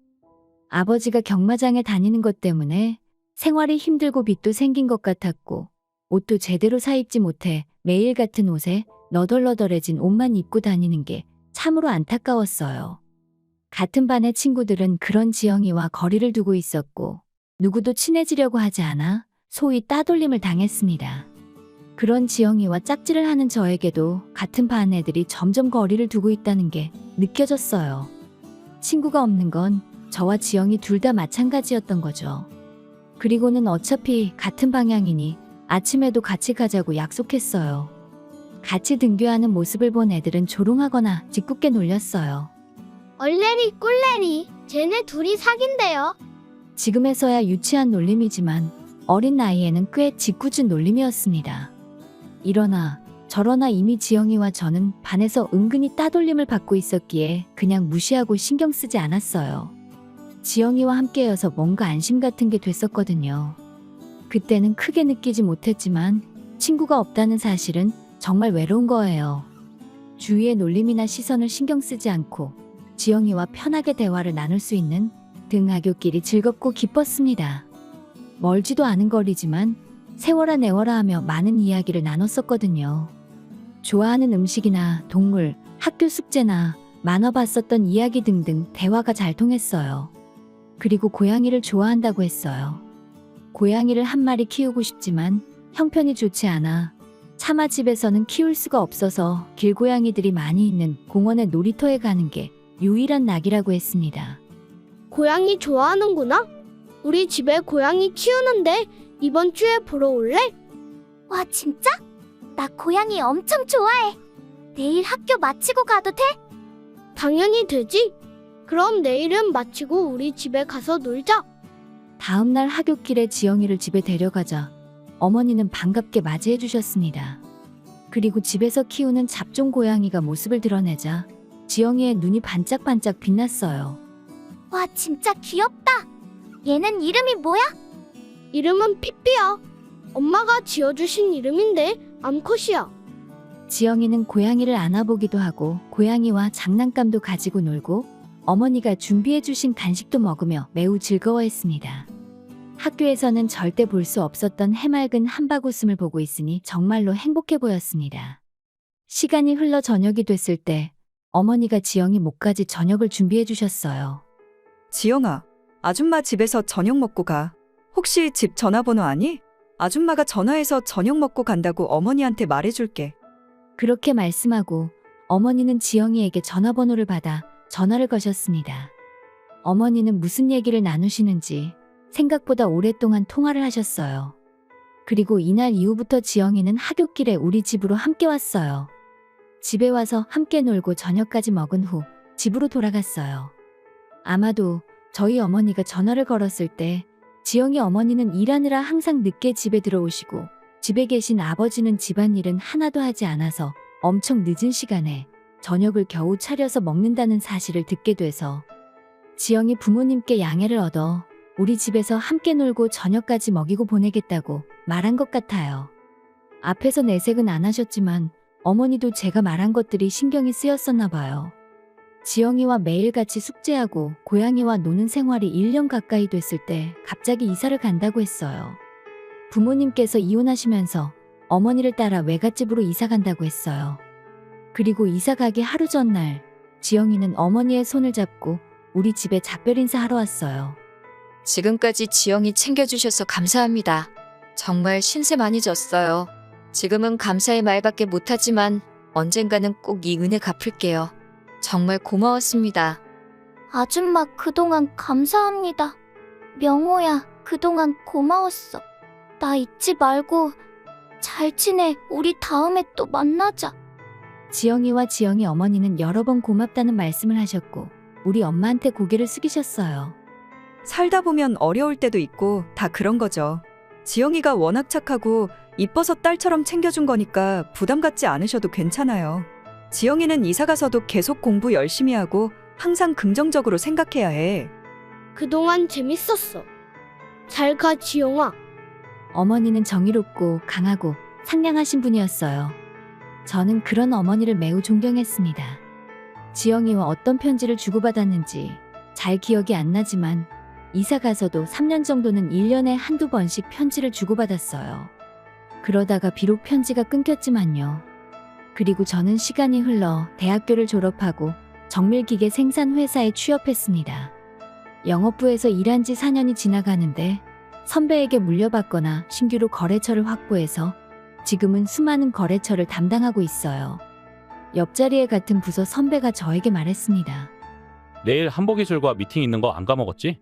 아버지가 경마장에 다니는 것 때문에 생활이 힘들고 빚도 생긴 것 같았고 옷도 제대로 사 입지 못해 매일 같은 옷에 너덜너덜해진 옷만 입고 다니는 게 참으로 안타까웠어요. 같은 반의 친구들은 그런 지영이와 거리를 두고 있었고 누구도 친해지려고 하지 않아 소위 따돌림을 당했습니다. 그런 지영이와 짝지를 하는 저에게도 같은 반 애들이 점점 거리를 두고 있다는 게 느껴졌어요. 친구가 없는 건 저와 지영이 둘 다 마찬가지였던 거죠. 그리고는 어차피 같은 방향이니 아침에도 같이 가자고 약속했어요. 같이 등교하는 모습을 본 애들은 조롱하거나 짓궂게 놀렸어요. 얼레리 꿀레리, 쟤네 둘이 사귄대요. 지금에서야 유치한 놀림이지만 어린 나이에는 꽤 짓궂은 놀림이었습니다. 이러나 저러나 이미 지영이와 저는 반에서 은근히 따돌림을 받고 있었기에 그냥 무시하고 신경 쓰지 않았어요. 지영이와 함께여서 뭔가 안심 같은 게 됐었거든요. 그때는 크게 느끼지 못했지만 친구가 없다는 사실은 정말 외로운 거예요. 주위의 놀림이나 시선을 신경 쓰지 않고 지영이와 편하게 대화를 나눌 수 있는 등하교길이 즐겁고 기뻤습니다. 멀지도 않은 거리지만 세월아 내월아 하며 많은 이야기를 나눴었거든요. 좋아하는 음식이나 동물, 학교 숙제나 만화 봤었던 이야기 등등 대화가 잘 통했어요. 그리고 고양이를 좋아한다고 했어요. 고양이를 한 마리 키우고 싶지만 형편이 좋지 않아 차마 집에서는 키울 수가 없어서 길고양이들이 많이 있는 공원의 놀이터에 가는 게 유일한 낙이라고 했습니다. 고양이 좋아하는구나? 우리 집에 고양이 키우는데 이번 주에 보러 올래? 와, 진짜? 나 고양이 엄청 좋아해. 내일 학교 마치고 가도 돼? 당연히 되지. 그럼 내일은 마치고 우리 집에 가서 놀자. 다음날 하굣길에 지영이를 집에 데려가자 어머니는 반갑게 맞이해 주셨습니다. 그리고 집에서 키우는 잡종 고양이가 모습을 드러내자 지영이의 눈이 반짝반짝 빛났어요. 와, 진짜 귀엽다. 얘는 이름이 뭐야? 이름은 삐삐야. 엄마가 지어주신 이름인데 암컷이야. 지영이는 고양이를 안아보기도 하고 고양이와 장난감도 가지고 놀고 어머니가 준비해 주신 간식도 먹으며 매우 즐거워했습니다. 학교에서는 절대 볼 수 없었던 해맑은 한바구음을 보고 있으니 정말로 행복해 보였습니다. 시간이 흘러 저녁이 됐을 때 어머니가 지영이 목까지 저녁을 준비해 주셨어요. 지영아, 아줌마 집에서 저녁 먹고 가. 혹시 집 전화번호 아니? 아줌마가 전화해서 저녁 먹고 간다고 어머니한테 말해줄게. 그렇게 말씀하고 어머니는 지영이에게 전화번호를 받아 전화를 거셨습니다. 어머니는 무슨 얘기를 나누시는지 생각보다 오랫동안 통화를 하셨어요. 그리고 이날 이후부터 지영이는 하굣길에 우리 집으로 함께 왔어요. 집에 와서 함께 놀고 저녁까지 먹은 후 집으로 돌아갔어요. 아마도 저희 어머니가 전화를 걸었을 때 지영이 어머니는 일하느라 항상 늦게 집에 들어오시고 집에 계신 아버지는 집안일은 하나도 하지 않아서 엄청 늦은 시간에 저녁을 겨우 차려서 먹는다는 사실을 듣게 돼서 지영이 부모님께 양해를 얻어 우리 집에서 함께 놀고 저녁까지 먹이고 보내겠다고 말한 것 같아요. 앞에서 내색은 안 하셨지만 어머니도 제가 말한 것들이 신경이 쓰였었나 봐요. 지영이와 매일같이 숙제하고 고양이와 노는 생활이 1년 가까이 됐을 때 갑자기 이사를 간다고 했어요. 부모님께서 이혼하시면서 어머니를 따라 외갓집으로 이사 간다고 했어요. 그리고 이사 가기 하루 전날 지영이는 어머니의 손을 잡고 우리 집에 작별 인사하러 왔어요. 지금까지 지영이 챙겨주셔서 감사합니다. 정말 신세 많이 졌어요. 지금은 감사의 말밖에 못하지만 언젠가는 꼭 이 은혜 갚을게요. 정말 고마웠습니다. 아줌마 그동안 감사합니다. 명호야, 그동안 고마웠어. 나 잊지 말고 잘 지내. 우리 다음에 또 만나자. 지영이와 지영이 어머니는 여러 번 고맙다는 말씀을 하셨고 우리 엄마한테 고개를 숙이셨어요. 살다 보면 어려울 때도 있고 다 그런 거죠. 지영이가 워낙 착하고 이뻐서 딸처럼 챙겨준 거니까 부담 갖지 않으셔도 괜찮아요. 지영이는 이사 가서도 계속 공부 열심히 하고 항상 긍정적으로 생각해야 해. 그동안 재밌었어. 잘 가, 지영아. 어머니는 정의롭고 강하고 상냥하신 분이었어요. 저는 그런 어머니를 매우 존경했습니다. 지영이와 어떤 편지를 주고받았는지 잘 기억이 안 나지만 이사 가서도 3년 정도는 1년에 한두 번씩 편지를 주고받았어요. 그러다가 비록 편지가 끊겼지만요. 그리고 저는 시간이 흘러 대학교를 졸업하고 정밀기계 생산회사에 취업했습니다. 영업부에서 일한 지 4년이 지나가는데 선배에게 물려받거나 신규로 거래처를 확보해서 지금은 수많은 거래처를 담당하고 있어요. 옆자리에 같은 부서 선배가 저에게 말했습니다. 내일 한보기술과 미팅 있는 거 안 까먹었지?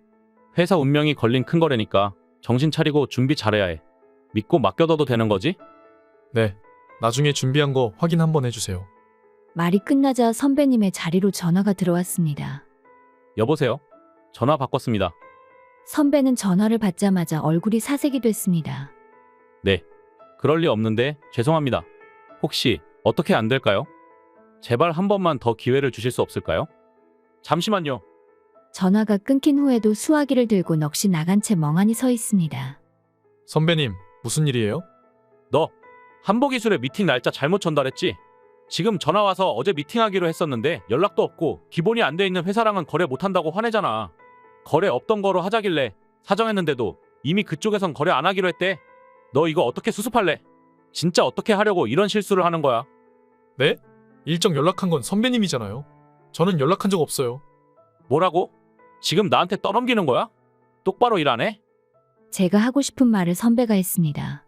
회사 운명이 걸린 큰 거래니까 정신 차리고 준비 잘해야 해. 믿고 맡겨둬도 되는 거지? 네. 나중에 준비한 거 확인 한번 해주세요. 말이 끝나자 선배님의 자리로 전화가 들어왔습니다. 여보세요? 전화 바꿨습니다. 선배는 전화를 받자마자 얼굴이 사색이 됐습니다. 네. 그럴 리 없는데 죄송합니다. 혹시 어떻게 안 될까요? 제발 한 번만 더 기회를 주실 수 없을까요? 잠시만요. 전화가 끊긴 후에도 수화기를 들고 넋이 나간 채 멍하니 서 있습니다. 선배님, 무슨 일이에요? 너 한보기술의 미팅 날짜 잘못 전달했지? 지금 전화 와서 어제 미팅하기로 했었는데 연락도 없고 기본이 안 돼 있는 회사랑은 거래 못한다고 화내잖아. 거래 없던 거로 하자길래 사정했는데도 이미 그쪽에선 거래 안 하기로 했대. 너 이거 어떻게 수습할래? 진짜 어떻게 하려고 이런 실수를 하는 거야? 네? 일정 연락한 건 선배님이잖아요. 저는 연락한 적 없어요. 뭐라고? 지금 나한테 떠넘기는 거야? 똑바로 일 안 해? 제가 하고 싶은 말을 선배가 했습니다.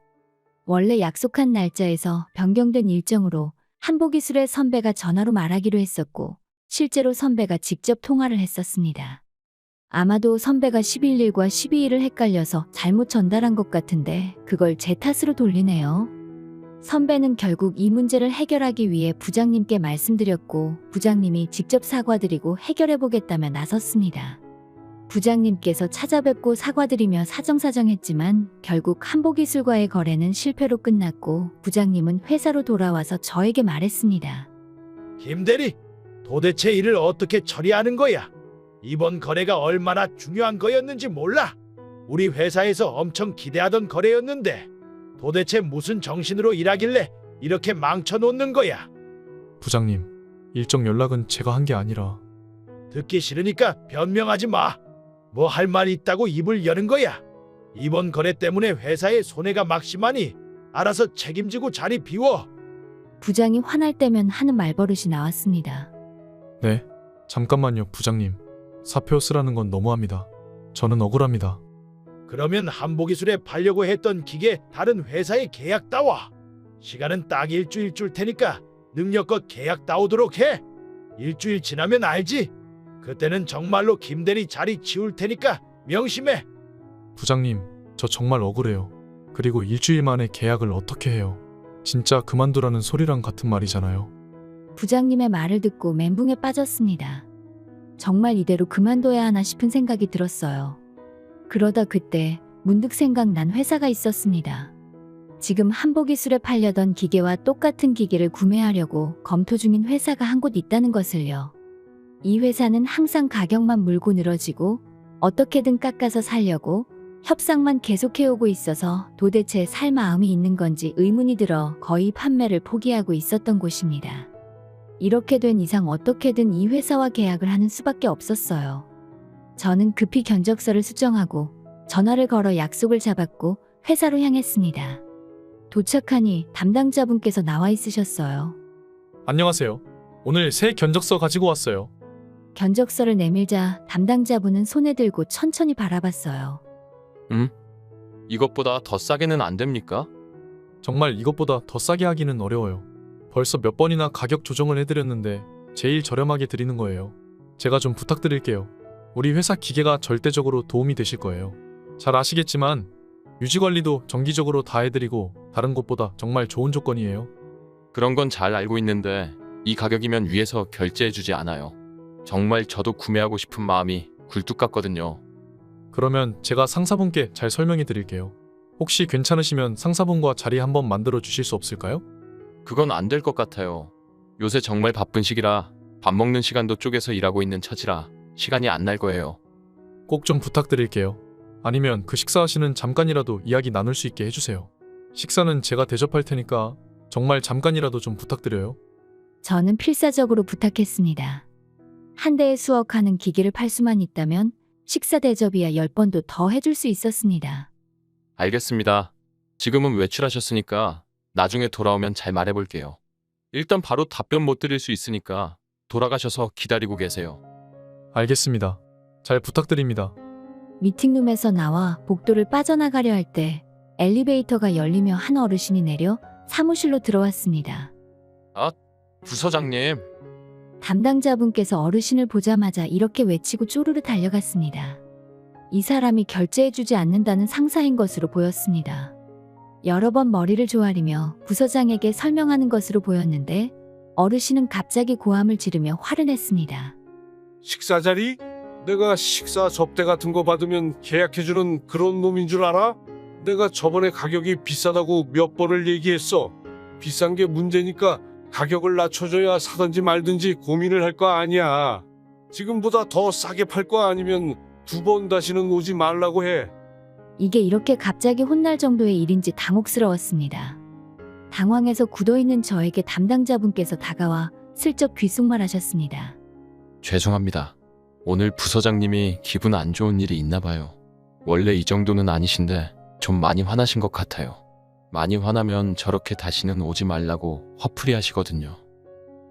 원래 약속한 날짜에서 변경된 일정으로 한보기술의 선배가 전화로 말하기로 했었고 실제로 선배가 직접 통화를 했었습니다. 아마도 선배가 11일과 12일을 헷갈려서 잘못 전달한 것 같은데 그걸 제 탓으로 돌리네요. 선배는 결국 이 문제를 해결하기 위해 부장님께 말씀드렸고 부장님이 직접 사과드리고 해결해보겠다며 나섰습니다. 부장님께서 찾아뵙고 사과드리며 사정사정했지만 결국 한보기술과의 거래는 실패로 끝났고 부장님은 회사로 돌아와서 저에게 말했습니다. 김대리, 도대체 일을 어떻게 처리하는 거야? 이번 거래가 얼마나 중요한 거였는지 몰라. 우리 회사에서 엄청 기대하던 거래였는데 도대체 무슨 정신으로 일하길래 이렇게 망쳐놓는 거야? 부장님, 일정 연락은 제가 한 게 아니라. 듣기 싫으니까 변명하지 마. 뭐 할 말 있다고 입을 여는 거야? 이번 거래 때문에 회사에 손해가 막심하니 알아서 책임지고 자리 비워. 부장이 화날 때면 하는 말버릇이 나왔습니다. 네, 잠깐만요, 부장님. 사표 쓰라는 건 너무합니다. 저는 억울합니다. 그러면 한보기술에 팔려고 했던 기계 다른 회사에 계약 따와. 시간은 딱 일주일 줄 테니까 능력껏 계약 따오도록 해. 일주일 지나면 알지? 그때는 정말로 김대리 자리 치울 테니까 명심해. 부장님, 저 정말 억울해요. 그리고 일주일 만에 계약을 어떻게 해요? 진짜 그만두라는 소리랑 같은 말이잖아요. 부장님의 말을 듣고 멘붕에 빠졌습니다. 정말 이대로 그만둬야 하나 싶은 생각이 들었어요. 그러다 그때 문득 생각난 회사가 있었습니다. 지금 한보기술에 팔려던 기계와 똑같은 기계를 구매하려고 검토 중인 회사가 한 곳 있다는 것을요. 이 회사는 항상 가격만 물고 늘어지고 어떻게든 깎아서 살려고 협상만 계속해오고 있어서 도대체 살 마음이 있는 건지 의문이 들어 거의 판매를 포기하고 있었던 곳입니다. 이렇게 된 이상 어떻게든 이 회사와 계약을 하는 수밖에 없었어요. 저는 급히 견적서를 수정하고 전화를 걸어 약속을 잡았고 회사로 향했습니다. 도착하니 담당자분께서 나와 있으셨어요. 안녕하세요. 오늘 새 견적서 가지고 왔어요. 견적서를 내밀자 담당자분은 손에 들고 천천히 바라봤어요. 이것보다 더 싸게는 안 됩니까? 정말 이것보다 더 싸게 하기는 어려워요. 벌써 몇 번이나 가격 조정을 해드렸는데 제일 저렴하게 드리는 거예요. 제가 좀 부탁드릴게요. 우리 회사 기계가 절대적으로 도움이 되실 거예요. 잘 아시겠지만 유지관리도 정기적으로 다 해드리고 다른 곳보다 정말 좋은 조건이에요. 그런 건 잘 알고 있는데 이 가격이면 위에서 결제해주지 않아요. 정말 저도 구매하고 싶은 마음이 굴뚝 같거든요. 그러면 제가 상사분께 잘 설명해 드릴게요. 혹시 괜찮으시면 상사분과 자리 한번 만들어 주실 수 없을까요? 그건 안 될 것 같아요. 요새 정말 바쁜 시기라 밥 먹는 시간도 쪼개서 일하고 있는 처지라 시간이 안 날 거예요. 꼭 좀 부탁드릴게요. 아니면 그 식사하시는 잠깐이라도 이야기 나눌 수 있게 해주세요. 식사는 제가 대접할 테니까 정말 잠깐이라도 좀 부탁드려요. 저는 필사적으로 부탁했습니다. 한 대에 수억하는 기계를 팔 수만 있다면 식사 대접이야 10번도 더 해줄 수 있었습니다. 알겠습니다. 지금은 외출하셨으니까 나중에 돌아오면 잘 말해볼게요. 일단 바로 답변 못 드릴 수 있으니까 돌아가셔서 기다리고 계세요. 알겠습니다. 잘 부탁드립니다. 미팅룸에서 나와 복도를 빠져나가려 할 때 엘리베이터가 열리며 한 어르신이 내려 사무실로 들어왔습니다. 부서장님. 담당자분께서 어르신을 보자마자 이렇게 외치고 쪼르르 달려갔습니다. 이 사람이 결제해주지 않는다는 상사인 것으로 보였습니다. 여러 번 머리를 조아리며 부서장에게 설명하는 것으로 보였는데 어르신은 갑자기 고함을 지르며 화를 냈습니다. 식사 자리? 내가 식사 접대 같은 거 받으면 계약해주는 그런 놈인 줄 알아? 내가 저번에 가격이 비싸다고 몇 번을 얘기했어. 비싼 게 문제니까 가격을 낮춰줘야 사든지 말든지 고민을 할 거 아니야. 지금보다 더 싸게 팔 거 아니면 2번 다시는 오지 말라고 해. 이게 이렇게 갑자기 혼날 정도의 일인지 당혹스러웠습니다. 당황해서 굳어있는 저에게 담당자분께서 다가와 슬쩍 귓속말하셨습니다. 죄송합니다. 오늘 부서장님이 기분 안 좋은 일이 있나 봐요. 원래 이 정도는 아니신데 좀 많이 화나신 것 같아요. 많이 화나면 저렇게 다시는 오지 말라고 화풀이 하시거든요.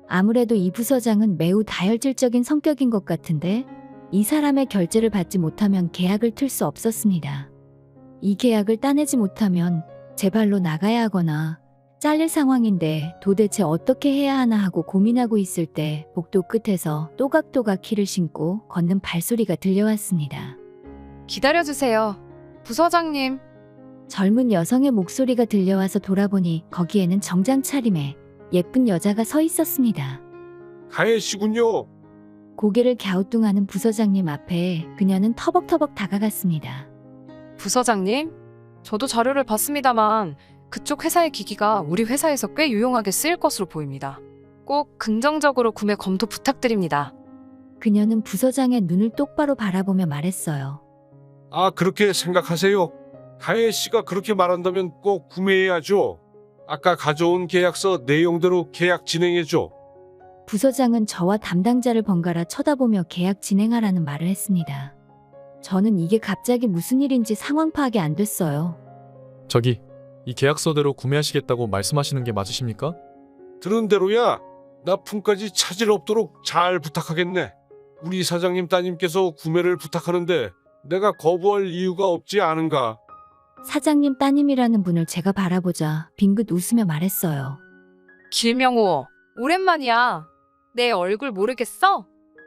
아무래도 이 부서장은 매우 다혈질적인 성격인 것 같은데 이 사람의 결제를 받지 못하면 계약을 틀 수 없었습니다. 이 계약을 따내지 못하면 제 발로 나가야 하거나 잘릴 상황인데 도대체 어떻게 해야 하나 하고 고민하고 있을 때 복도 끝에서 또각또각 키를 신고 걷는 발소리가 들려왔습니다. 기다려주세요. 부서장님. 젊은 여성의 목소리가 들려와서 돌아보니 거기에는 정장 차림에 예쁜 여자가 서 있었습니다. 가혜 씨군요. 고개를 갸우뚱하는 부서장님 앞에 그녀는 터벅터벅 다가갔습니다. 부서장님? 저도 자료를 봤습니다만 그쪽 회사의 기기가 우리 회사에서 꽤 유용하게 쓰일 것으로 보입니다. 꼭 긍정적으로 구매 검토 부탁드립니다. 그녀는 부서장의 눈을 똑바로 바라보며 말했어요. 아, 그렇게 생각하세요? 가혜 씨가 그렇게 말한다면 꼭 구매해야죠. 아까 가져온 계약서 내용대로 계약 진행해줘. 부서장은 저와 담당자를 번갈아 쳐다보며 계약 진행하라는 말을 했습니다. 저는 이게 갑자기 무슨 일인지 상황 파악이 안 됐어요. 저기, 이 계약서대로 구매하시겠다고 말씀하시는 게 맞으십니까? 들은 대로야. 납품까지 차질 없도록 잘 부탁하겠네. 우리 사장님 따님께서 구매를 부탁하는데 내가 거부할 이유가 없지 않은가. 사장님 따님이라는 분을 제가 바라보자 빙긋 웃으며 말했어요. 길명호, 오랜만이야. 내 얼굴 모르겠어?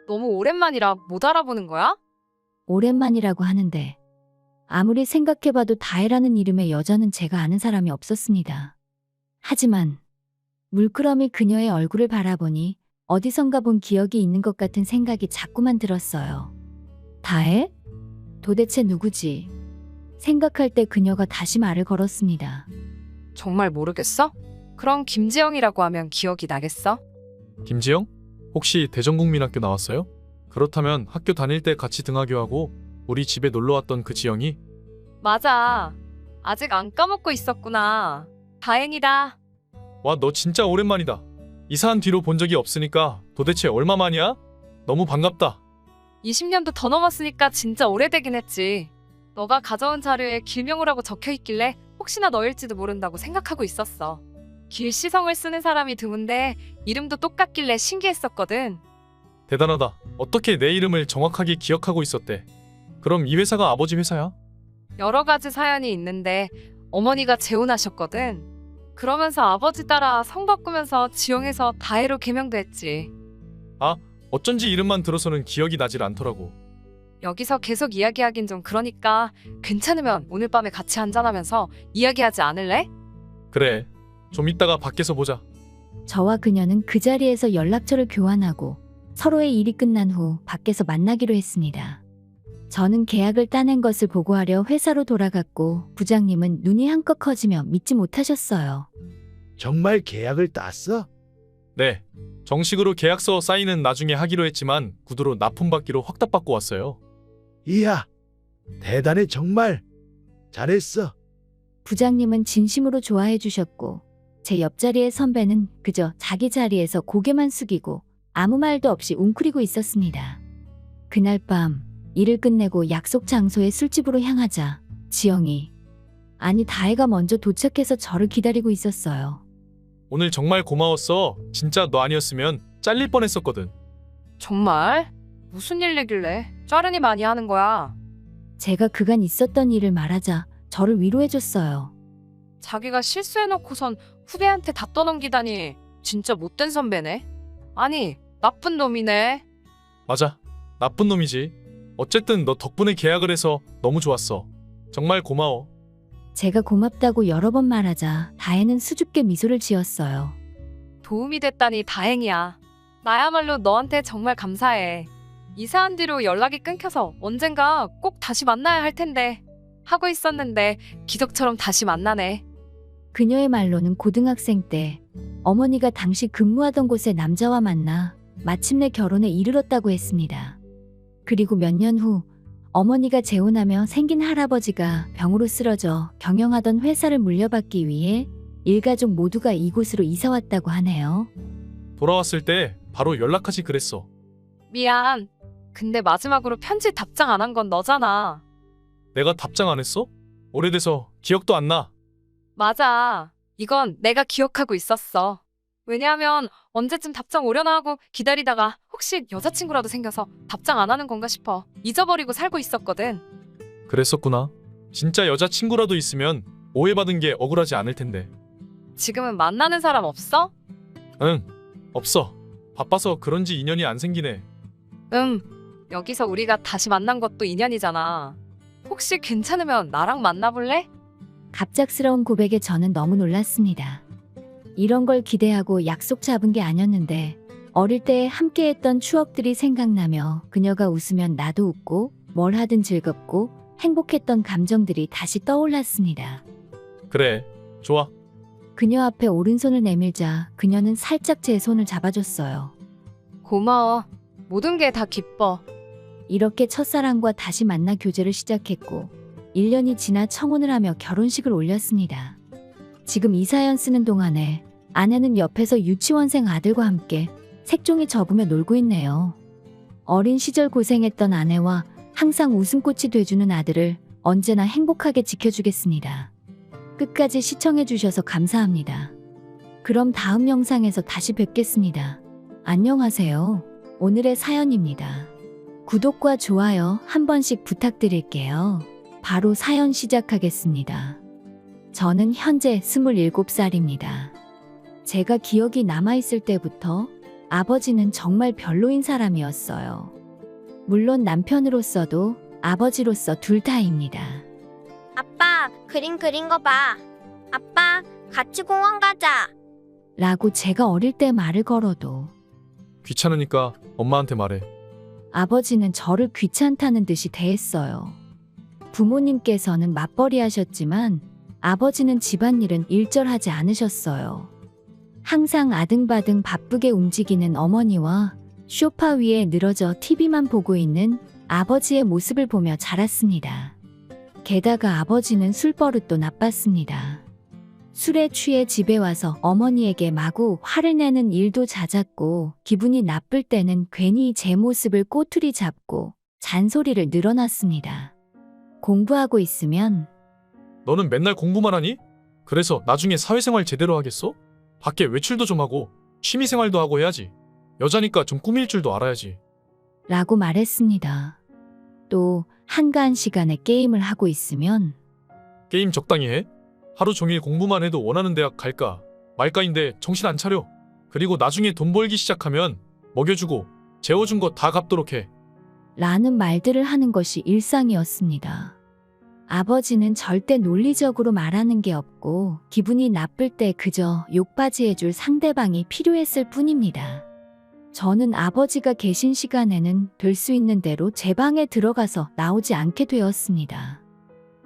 너무 오랜만이라 못 알아보는 거야? 오랜만이라고 하는데 아무리 생각해봐도 다혜라는 이름의 여자는 제가 아는 사람이 없었습니다. 하지만 물끄러미 그녀의 얼굴을 바라보니 어디선가 본 기억이 있는 것 같은 생각이 자꾸만 들었어요. 다혜? 도대체 누구지? 생각할 때 그녀가 다시 말을 걸었습니다. 정말 모르겠어? 그럼 김지영이라고 하면 기억이 나겠어? 김지영? 혹시 대전국민학교 나왔어요? 그렇다면 학교 다닐 때 같이 등하교하고 우리 집에 놀러왔던 그 지영이? 맞아. 아직 안 까먹고 있었구나. 다행이다. 와, 너 진짜 오랜만이다. 이사한 뒤로 본 적이 없으니까 도대체 얼마 만이야? 너무 반갑다. 20년도 더 넘었으니까 진짜 오래되긴 했지. 너가 가져온 자료에 길명우라고 적혀 있길래 혹시나 너일지도 모른다고 생각하고 있었어. 길시성을 쓰는 사람이 드문데 이름도 똑같길래 신기했었거든. 대단하다. 어떻게 내 이름을 정확하게 기억하고 있었대? 그럼 이 회사가 아버지 회사야? 여러 가지 사연이 있는데 어머니가 재혼하셨거든. 그러면서 아버지 따라 성 바꾸면서 지용해서 다혜로 개명도 했지. 아, 어쩐지 이름만 들어서는 기억이 나질 않더라고. 여기서 계속 이야기하긴 좀 그러니까 괜찮으면 오늘 밤에 같이 한잔하면서 이야기하지 않을래? 그래, 좀 이따가 밖에서 보자. 저와 그녀는 그 자리에서 연락처를 교환하고 서로의 일이 끝난 후 밖에서 만나기로 했습니다. 저는 계약을 따낸 것을 보고하려 회사로 돌아갔고 부장님은 눈이 한껏 커지며 믿지 못하셨어요. 정말 계약을 땄어? 네, 정식으로 계약서 사인은 나중에 하기로 했지만 구두로 납품받기로 확답받고 왔어요. 이야, 대단해 정말. 잘했어. 부장님은 진심으로 좋아해 주셨고 제 옆자리의 선배는 그저 자기 자리에서 고개만 숙이고 아무 말도 없이 웅크리고 있었습니다. 그날 밤 일을 끝내고 약속 장소의 술집으로 향하자 지영이, 아니 다혜가 먼저 도착해서 저를 기다리고 있었어요. 오늘 정말 고마웠어. 진짜 너 아니었으면 잘릴 뻔했었거든. 정말? 무슨 일이길래 쩌르니 많이 하는 거야? 제가 그간 있었던 일을 말하자 저를 위로해줬어요. 자기가 실수해놓고선 후배한테 다 떠넘기다니 진짜 못된 선배네. 아니, 나쁜 놈이네. 맞아, 나쁜 놈이지. 어쨌든 너 덕분에 계약을 해서 너무 좋았어. 정말 고마워. 제가 고맙다고 여러 번 말하자 다혜는 수줍게 미소를 지었어요. 도움이 됐다니 다행이야. 나야말로 너한테 정말 감사해. 이사한 뒤로 연락이 끊겨서 언젠가 꼭 다시 만나야 할 텐데 하고 있었는데 기적처럼 다시 만나네. 그녀의 말로는 고등학생 때 어머니가 당시 근무하던 곳의 남자와 만나 마침내 결혼에 이르렀다고 했습니다. 그리고 몇 년 후 어머니가 재혼하며 생긴 할아버지가 병으로 쓰러져 경영하던 회사를 물려받기 위해 일가족 모두가 이곳으로 이사 왔다고 하네요. 돌아왔을 때 바로 연락하지 그랬어. 미안. 근데 마지막으로 편지 답장 안 한 건 너잖아. 내가 답장 안 했어? 오래돼서 기억도 안 나. 맞아. 이건 내가 기억하고 있었어. 왜냐하면 언제쯤 답장 오려나 하고 기다리다가 혹시 여자친구라도 생겨서 답장 안 하는 건가 싶어 잊어버리고 살고 있었거든. 그랬었구나. 진짜 여자친구라도 있으면 오해받은 게 억울하지 않을 텐데. 지금은 만나는 사람 없어? 응, 없어. 바빠서 그런지 인연이 안 생기네. 여기서 우리가 다시 만난 것도 인연이잖아. 혹시 괜찮으면 나랑 만나볼래? 갑작스러운 고백에 저는 너무 놀랐습니다. 이런 걸 기대하고 약속 잡은 게 아니었는데 어릴 때 함께했던 추억들이 생각나며 그녀가 웃으면 나도 웃고 뭘 하든 즐겁고 행복했던 감정들이 다시 떠올랐습니다. 그래, 좋아. 그녀 앞에 오른손을 내밀자 그녀는 살짝 제 손을 잡아줬어요. 고마워. 모든 게 다 기뻐. 이렇게 첫사랑과 다시 만나 교제를 시작했고 1년이 지나 청혼을 하며 결혼식을 올렸습니다. 지금 이 사연 쓰는 동안에 아내는 옆에서 유치원생 아들과 함께 색종이 접으며 놀고 있네요. 어린 시절 고생했던 아내와 항상 웃음꽃이 돼주는 아들을 언제나 행복하게 지켜주겠습니다. 끝까지 시청해주셔서 감사합니다. 그럼 다음 영상에서 다시 뵙겠습니다. 안녕하세요. 오늘의 사연입니다. 구독과 좋아요 한 번씩 부탁드릴게요. 바로 사연 시작하겠습니다. 저는 현재 27살입니다. 제가 기억이 남아있을 때부터 아버지는 정말 별로인 사람이었어요. 물론 남편으로서도 아버지로서 둘 다입니다. 아빠, 그림 그린 거 봐. 아빠, 같이 공원 가자. 라고 제가 어릴 때 말을 걸어도 귀찮으니까 엄마한테 말해. 아버지는 저를 귀찮다는 듯이 대했어요. 부모님께서는 맞벌이 하셨지만 아버지는 집안일은 일절하지 않으셨어요. 항상 아등바등 바쁘게 움직이는 어머니와 소파 위에 늘어져 TV만 보고 있는 아버지의 모습을 보며 자랐습니다. 게다가 아버지는 술버릇도 나빴습니다. 술에 취해 집에 와서 어머니에게 마구 화를 내는 일도 잦았고 기분이 나쁠 때는 괜히 제 모습을 꼬투리 잡고 잔소리를 늘어놨습니다. 공부하고 있으면 너는 맨날 공부만 하니? 그래서 나중에 사회생활 제대로 하겠어? 밖에 외출도 좀 하고 취미생활도 하고 해야지. 여자니까 좀 꾸밀 줄도 알아야지. 라고 말했습니다. 또 한가한 시간에 게임을 하고 있으면 게임 적당히 해? 하루 종일 공부만 해도 원하는 대학 갈까 말까인데 정신 안 차려. 그리고 나중에 돈 벌기 시작하면 먹여주고 재워준 거 다 갚도록 해. 라는 말들을 하는 것이 일상이었습니다. 아버지는 절대 논리적으로 말하는 게 없고 기분이 나쁠 때 그저 욕받이해줄 상대방이 필요했을 뿐입니다. 저는 아버지가 계신 시간에는 될 수 있는 대로 제 방에 들어가서 나오지 않게 되었습니다.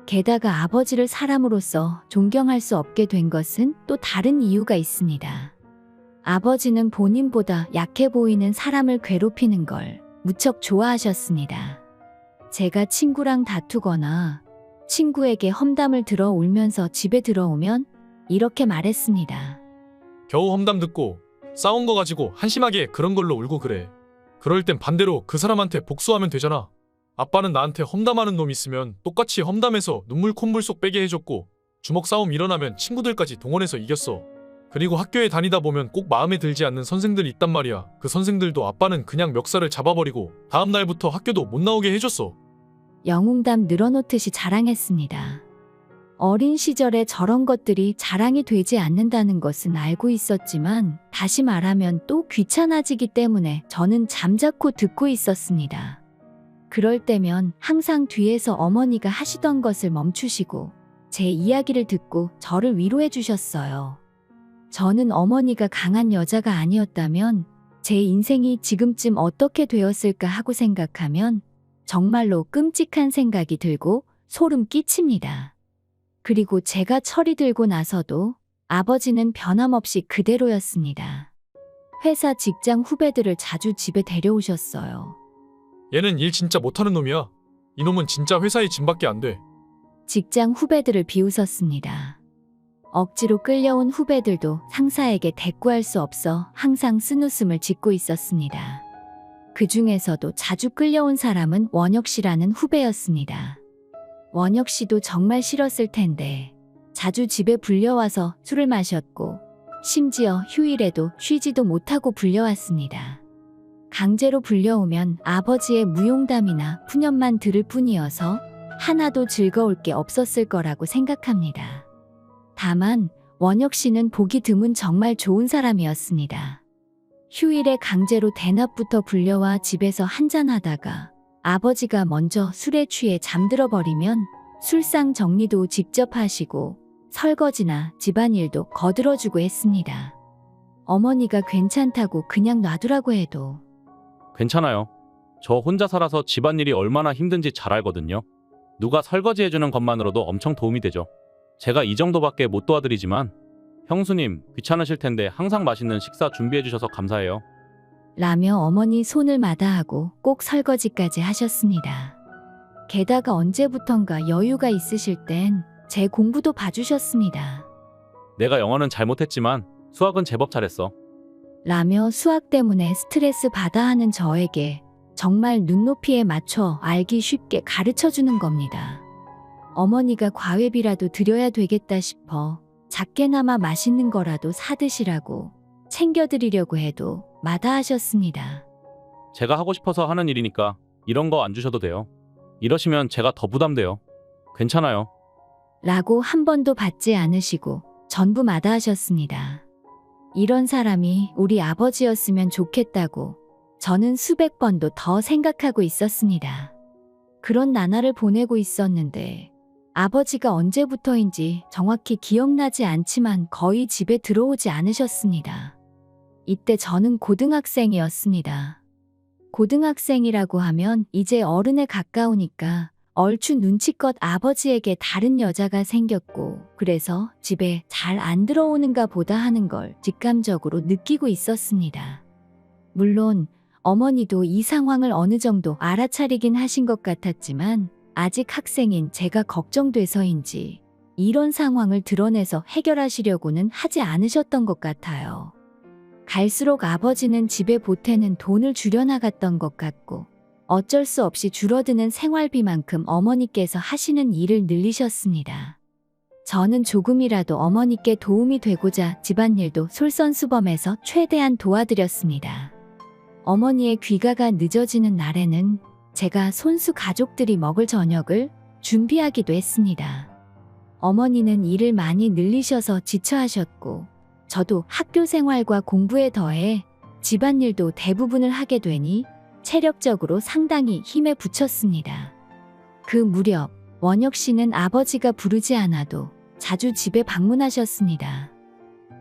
게다가 아버지를 사람으로서 존경할 수 없게 된 것은 또 다른 이유가 있습니다. 아버지는 본인보다 약해 보이는 사람을 괴롭히는 걸 무척 좋아하셨습니다. 제가 친구랑 다투거나 친구에게 험담을 들어 울면서 집에 들어오면 이렇게 말했습니다. 겨우 험담 듣고 싸운 거 가지고 한심하게 그런 걸로 울고 그래. 그럴 땐 반대로 그 사람한테 복수하면 되잖아. 아빠는 나한테 험담하는 놈 있으면 똑같이 험담해서 눈물 콧물 쏙 빼게 해줬고 주먹 싸움 일어나면 친구들까지 동원해서 이겼어. 그리고 학교에 다니다 보면 꼭 마음에 들지 않는 선생들이 있단 말이야. 그 선생들도 아빠는 그냥 멱살을 잡아버리고 다음 날부터 학교도 못 나오게 해줬어. 영웅담 늘어놓듯이 자랑했습니다. 어린 시절에 저런 것들이 자랑이 되지 않는다는 것은 알고 있었지만 다시 말하면 또 귀찮아지기 때문에 저는 잠자코 듣고 있었습니다. 그럴 때면 항상 뒤에서 어머니가 하시던 것을 멈추시고 제 이야기를 듣고 저를 위로해 주셨어요. 저는 어머니가 강한 여자가 아니었다면 제 인생이 지금쯤 어떻게 되었을까 하고 생각하면 정말로 끔찍한 생각이 들고 소름 끼칩니다. 그리고 제가 철이 들고 나서도 아버지는 변함없이 그대로였습니다. 회사 직장 후배들을 자주 집에 데려오셨어요. 얘는 일 진짜 못하는 놈이야. 이놈은 진짜 회사의 짐밖에 안 돼. 직장 후배들을 비웃었습니다. 억지로 끌려온 후배들도 상사에게 대꾸할 수 없어 항상 쓴웃음을 짓고 있었습니다. 그 중에서도 자주 끌려온 사람은 원혁 씨라는 후배였습니다. 원혁 씨도 정말 싫었을 텐데 자주 집에 불려와서 술을 마셨고 심지어 휴일에도 쉬지도 못하고 불려왔습니다. 강제로 불려오면 아버지의 무용담이나 푸념만 들을 뿐이어서 하나도 즐거울 게 없었을 거라고 생각합니다. 다만 원혁 씨는 보기 드문 정말 좋은 사람이었습니다. 휴일에 강제로 대낮부터 불려와 집에서 한잔하다가 아버지가 먼저 술에 취해 잠들어 버리면 술상 정리도 직접 하시고 설거지나 집안일도 거들어주고 했습니다. 어머니가 괜찮다고 그냥 놔두라고 해도 괜찮아요. 저 혼자 살아서 집안일이 얼마나 힘든지 잘 알거든요. 누가 설거지 해주는 것만으로도 엄청 도움이 되죠. 제가 이 정도밖에 못 도와드리지만 형수님 귀찮으실 텐데 항상 맛있는 식사 준비해 주셔서 감사해요. 라며 어머니 손을 마다하고 꼭 설거지까지 하셨습니다. 게다가 언제부턴가 여유가 있으실 땐 제 공부도 봐주셨습니다. 내가 영어는 잘못했지만 수학은 제법 잘했어. 라며 수학 때문에 스트레스 받아 하는 저에게 정말 눈높이에 맞춰 알기 쉽게 가르쳐주는 겁니다. 어머니가 과외비라도 드려야 되겠다 싶어 작게나마 맛있는 거라도 사드시라고 챙겨드리려고 해도 마다하셨습니다. 제가 하고 싶어서 하는 일이니까 이런 거 안 주셔도 돼요. 이러시면 제가 더 부담돼요. 괜찮아요. 라고 한 번도 받지 않으시고 전부 마다하셨습니다. 이런 사람이 우리 아버지였으면 좋겠다고 저는 수백 번도 더 생각하고 있었습니다. 그런 나날을 보내고 있었는데 아버지가 언제부터인지 정확히 기억나지 않지만 거의 집에 들어오지 않으셨습니다. 이때 저는 고등학생이었습니다. 고등학생이라고 하면 이제 어른에 가까우니까 얼추 눈치껏 아버지에게 다른 여자가 생겼고 그래서 집에 잘 안 들어오는가 보다 하는 걸 직감적으로 느끼고 있었습니다. 물론 어머니도 이 상황을 어느 정도 알아차리긴 하신 것 같았지만 아직 학생인 제가 걱정돼서인지 이런 상황을 드러내서 해결하시려고는 하지 않으셨던 것 같아요. 갈수록 아버지는 집에 보태는 돈을 줄여나갔던 것 같고 어쩔 수 없이 줄어드는 생활비만큼 어머니께서 하시는 일을 늘리셨습니다. 저는 조금이라도 어머니께 도움이 되고자 집안일도 솔선수범해서 최대한 도와드렸습니다. 어머니의 귀가가 늦어지는 날에는 제가 손수 가족들이 먹을 저녁을 준비하기도 했습니다. 어머니는 일을 많이 늘리셔서 지쳐하셨고 저도 학교 생활과 공부에 더해 집안일도 대부분을 하게 되니 체력적으로 상당히 힘에 부쳤습니다. 그 무렵 원혁 씨는 아버지가 부르지 않아도 자주 집에 방문하셨습니다.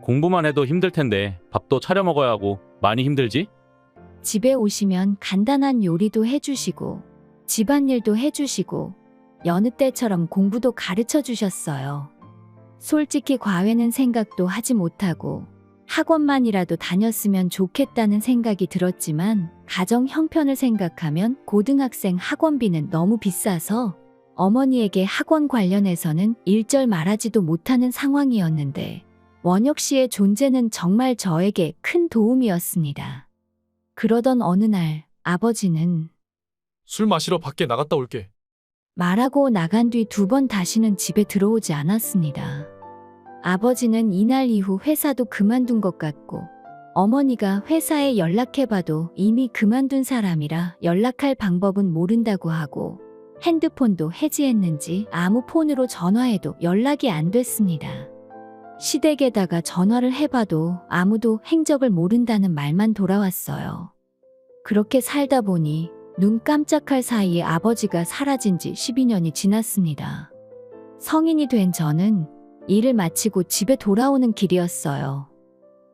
공부만 해도 힘들 텐데 밥도 차려 먹어야 하고 많이 힘들지? 집에 오시면 간단한 요리도 해주시고 집안일도 해주시고 여느 때처럼 공부도 가르쳐 주셨어요. 솔직히 과외는 생각도 하지 못하고 학원만이라도 다녔으면 좋겠다는 생각이 들었지만 가정 형편을 생각하면 고등학생 학원비는 너무 비싸서 어머니에게 학원 관련해서는 일절 말하지도 못하는 상황이었는데 원혁 씨의 존재는 정말 저에게 큰 도움이었습니다. 그러던 어느 날 아버지는 술 마시러 밖에 나갔다 올게. 말하고 나간 뒤 2번 다시는 집에 들어오지 않았습니다. 아버지는 이날 이후 회사도 그만둔 것 같고 어머니가 회사에 연락해봐도 이미 그만둔 사람이라 연락할 방법은 모른다고 하고 핸드폰도 해지했는지 아무 폰으로 전화해도 연락이 안 됐습니다. 시댁에다가 전화를 해봐도 아무도 행적을 모른다는 말만 돌아왔어요. 그렇게 살다 보니 눈 깜짝할 사이에 아버지가 사라진 지 12년이 지났습니다. 성인이 된 저는 일을 마치고 집에 돌아오는 길이었어요.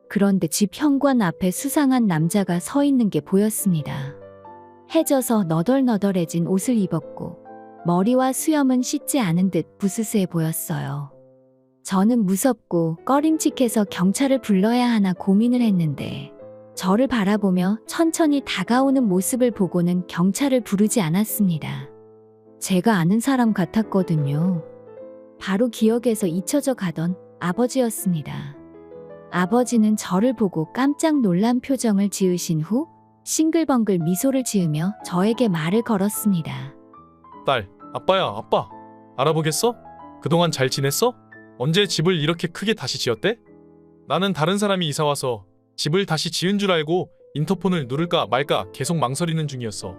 그런데 집 현관 앞에 수상한 남자가 서 있는 게 보였습니다. 해져서 너덜너덜해진 옷을 입었고 머리와 수염은 씻지 않은 듯 부스스해 보였어요. 저는 무섭고 꺼림칙해서 경찰을 불러야 하나 고민을 했는데 저를 바라보며 천천히 다가오는 모습을 보고는 경찰을 부르지 않았습니다. 제가 아는 사람 같았거든요. 바로 기억에서 잊혀져 가던 아버지였습니다. 아버지는 저를 보고 깜짝 놀란 표정을 지으신 후 싱글벙글 미소를 지으며 저에게 말을 걸었습니다. 딸, 아빠야, 아빠. 알아보겠어? 그동안 잘 지냈어? 언제 집을 이렇게 크게 다시 지었대? 나는 다른 사람이 이사와서 집을 다시 지은 줄 알고 인터폰을 누를까 말까 계속 망설이는 중이었어.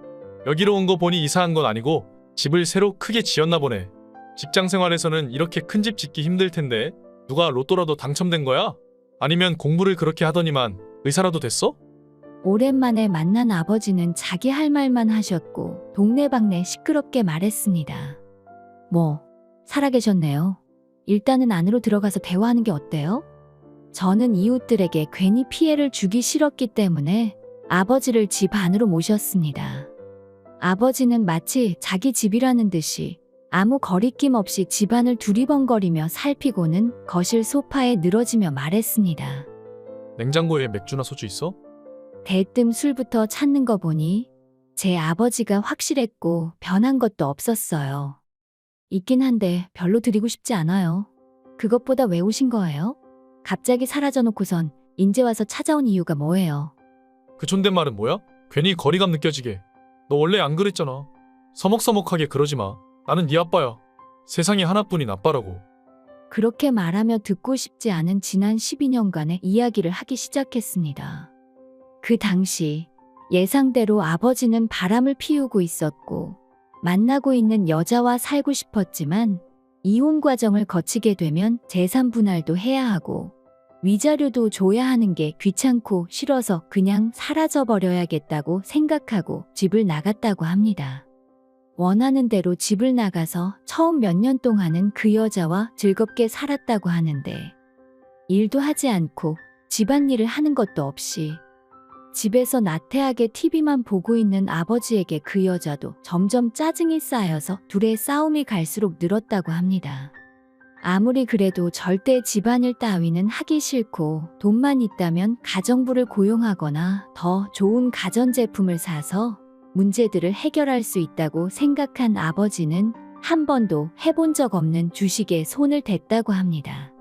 여기로 온 거 보니 이사한 건 아니고 집을 새로 크게 지었나 보네. 직장 생활에서는 이렇게 큰 집 짓기 힘들 텐데 누가 로또라도 당첨된 거야? 아니면 공부를 그렇게 하더니만 의사라도 됐어? 오랜만에 만난 아버지는 자기 할 말만 하셨고 동네방네 시끄럽게 말했습니다. 뭐, 살아계셨네요. 일단은 안으로 들어가서 대화하는 게 어때요? 저는 이웃들에게 괜히 피해를 주기 싫었기 때문에 아버지를 집 안으로 모셨습니다. 아버지는 마치 자기 집이라는 듯이 아무 거리낌 없이 집안을 두리번거리며 살피고는 거실 소파에 늘어지며 말했습니다. 냉장고에 맥주나 소주 있어? 대뜸 술부터 찾는 거 보니 제 아버지가 확실했고 변한 것도 없었어요. 있긴 한데 별로 드리고 싶지 않아요. 그것보다 왜 오신 거예요? 갑자기 사라져 놓고선 인제 와서 찾아온 이유가 뭐예요? 그 존댓말은 뭐야? 괜히 거리감 느껴지게. 너 원래 안 그랬잖아. 서먹서먹하게 그러지 마. 나는 네 아빠야. 세상에 하나뿐인 아빠라고. 그렇게 말하며 듣고 싶지 않은 지난 12년간의 이야기를 하기 시작했습니다. 그 당시 예상대로 아버지는 바람을 피우고 있었고 만나고 있는 여자와 살고 싶었지만 이혼 과정을 거치게 되면 재산 분할도 해야 하고 위자료도 줘야 하는 게 귀찮고 싫어서 그냥 사라져버려야겠다고 생각하고 집을 나갔다고 합니다. 원하는 대로 집을 나가서 처음 몇 년 동안은 그 여자와 즐겁게 살았다고 하는데 일도 하지 않고 집안일을 하는 것도 없이 집에서 나태하게 TV만 보고 있는 아버지에게 그 여자도 점점 짜증이 쌓여서 둘의 싸움이 갈수록 늘었다고 합니다. 아무리 그래도 절대 집안일 따위는 하기 싫고 돈만 있다면 가정부를 고용하거나 더 좋은 가전제품을 사서 문제들을 해결할 수 있다고 생각한 아버지는 한 번도 해본 적 없는 주식에 손을 댔다고 합니다.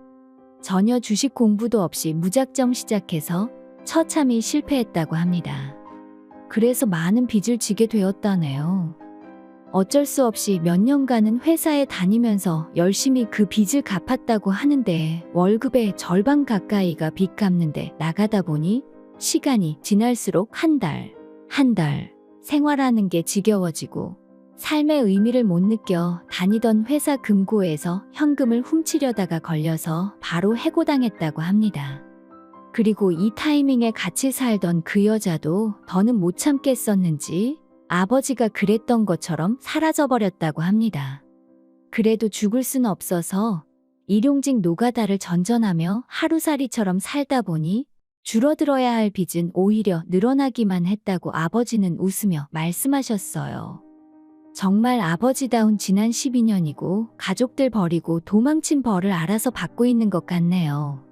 전혀 주식 공부도 없이 무작정 시작해서 처참히 실패했다고 합니다. 그래서 많은 빚을 지게 되었다네요. 어쩔 수 없이 몇 년간은 회사에 다니면서 열심히 그 빚을 갚았다고 하는데 월급의 절반 가까이가 빚 갚는데 나가다 보니 시간이 지날수록 한 달 생활하는 게 지겨워지고 삶의 의미를 못 느껴 다니던 회사 금고에서 현금을 훔치려다가 걸려서 바로 해고당했다고 합니다. 그리고 이 타이밍에 같이 살던 그 여자도 더는 못 참겠었는지 아버지가 그랬던 것처럼 사라져버렸다고 합니다. 그래도 죽을 순 없어서 일용직 노가다를 전전하며 하루살이처럼 살다 보니 줄어들어야 할 빚은 오히려 늘어나기만 했다고 아버지는 웃으며 말씀하셨어요. 정말 아버지다운 지난 12년이고 가족들 버리고 도망친 벌을 알아서 받고 있는 것 같네요.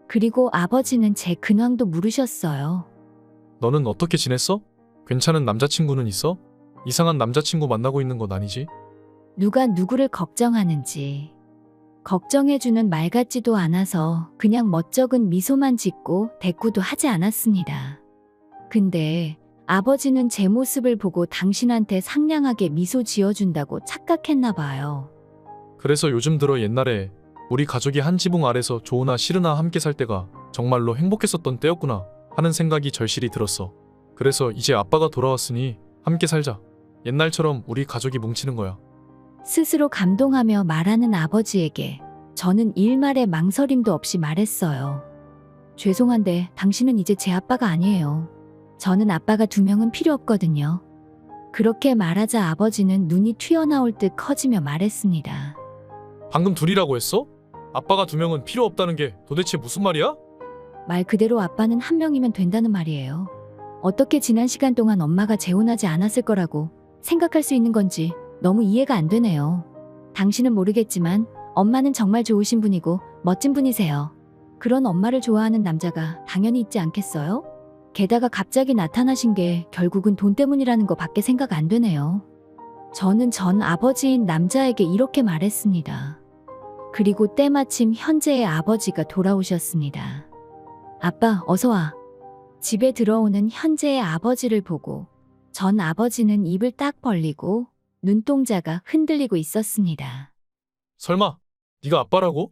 그리고 아버지는 제 근황도 물으셨어요. 너는 어떻게 지냈어? 괜찮은 남자친구는 있어? 이상한 남자친구 만나고 있는 건 아니지? 누가 누구를 걱정하는지 걱정해주는 말 같지도 않아서 그냥 멋쩍은 미소만 짓고 대꾸도 하지 않았습니다. 근데 아버지는 제 모습을 보고 당신한테 상냥하게 미소 지어준다고 착각했나 봐요. 그래서 요즘 들어 옛날에 우리 가족이 한 지붕 아래서 좋으나 싫으나 함께 살 때가 정말로 행복했었던 때였구나 하는 생각이 절실히 들었어. 그래서 이제 아빠가 돌아왔으니 함께 살자. 옛날처럼 우리 가족이 뭉치는 거야. 스스로 감동하며 말하는 아버지에게 저는 일말의 망설임도 없이 말했어요. 죄송한데 당신은 이제 제 아빠가 아니에요. 저는 아빠가 2명은 필요 없거든요. 그렇게 말하자 아버지는 눈이 튀어나올 듯 커지며 말했습니다. 방금 둘이라고 했어? 아빠가 2명은 필요 없다는 게 도대체 무슨 말이야? 말 그대로 아빠는 1명이면 된다는 말이에요. 어떻게 지난 시간 동안 엄마가 재혼하지 않았을 거라고 생각할 수 있는 건지 너무 이해가 안 되네요. 당신은 모르겠지만 엄마는 정말 좋으신 분이고 멋진 분이세요. 그런 엄마를 좋아하는 남자가 당연히 있지 않겠어요? 게다가 갑자기 나타나신 게 결국은 돈 때문이라는 거 밖에 생각 안 되네요. 저는 전 아버지인 남자에게 이렇게 말했습니다. 그리고 때마침 현재의 아버지가 돌아오셨습니다. 아빠, 어서 와. 집에 들어오는 현재의 아버지를 보고 전 아버지는 입을 딱 벌리고 눈동자가 흔들리고 있었습니다. 설마 네가 아빠라고?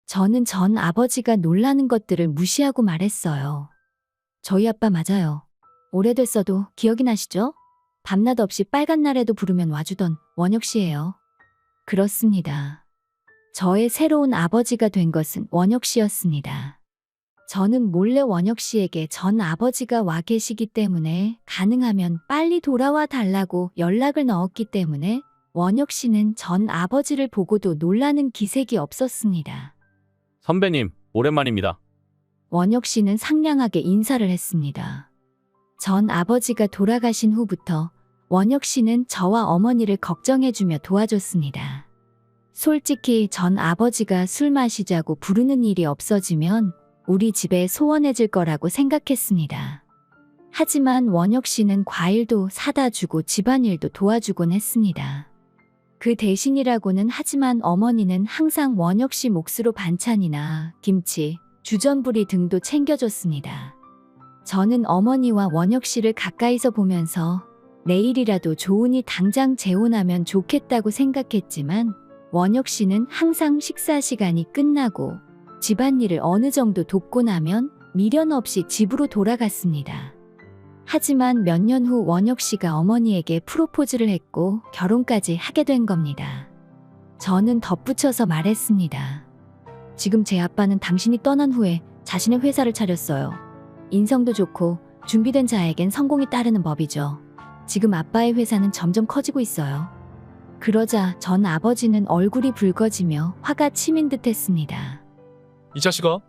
저는 전 아버지가 놀라는 것들을 무시하고 말했어요. 저희 아빠 맞아요. 오래됐어도 기억이 나시죠? 밤낮 없이 빨간 날에도 부르면 와주던 원혁 씨예요. 그렇습니다. 저의 새로운 아버지가 된 것은 원혁 씨였습니다. 저는 몰래 원혁 씨에게 전 아버지가 와 계시기 때문에 가능하면 빨리 돌아와 달라고 연락을 넣었기 때문에 원혁 씨는 전 아버지를 보고도 놀라는 기색이 없었습니다. 선배님, 오랜만입니다. 원혁 씨는 상냥하게 인사를 했습니다. 전 아버지가 돌아가신 후부터 원혁 씨는 저와 어머니를 걱정해주며 도와줬습니다. 솔직히 전 아버지가 술 마시자고 부르는 일이 없어지면 우리 집에 소원해질 거라고 생각했습니다. 하지만 원혁 씨는 과일도 사다 주고 집안일도 도와주곤 했습니다. 그 대신이라고는 하지만 어머니는 항상 원혁 씨 몫으로 반찬이나 김치, 주전부리 등도 챙겨줬습니다. 저는 어머니와 원혁 씨를 가까이서 보면서 내일이라도 좋으니 당장 재혼하면 좋겠다고 생각했지만 원혁 씨는 항상 식사 시간이 끝나고 집안일을 어느 정도 돕고 나면 미련 없이 집으로 돌아갔습니다. 하지만 몇 년 후 원혁 씨가 어머니에게 프로포즈를 했고 결혼까지 하게 된 겁니다. 저는 덧붙여서 말했습니다. 지금 제 아빠는 당신이 떠난 후에 자신의 회사를 차렸어요. 인성도 좋고 준비된 자에겐 성공이 따르는 법이죠. 지금 아빠의 회사는 점점 커지고 있어요. 그러자 전 아버지는 얼굴이 붉어지며 화가 치민 듯 했습니다. 이 자식아,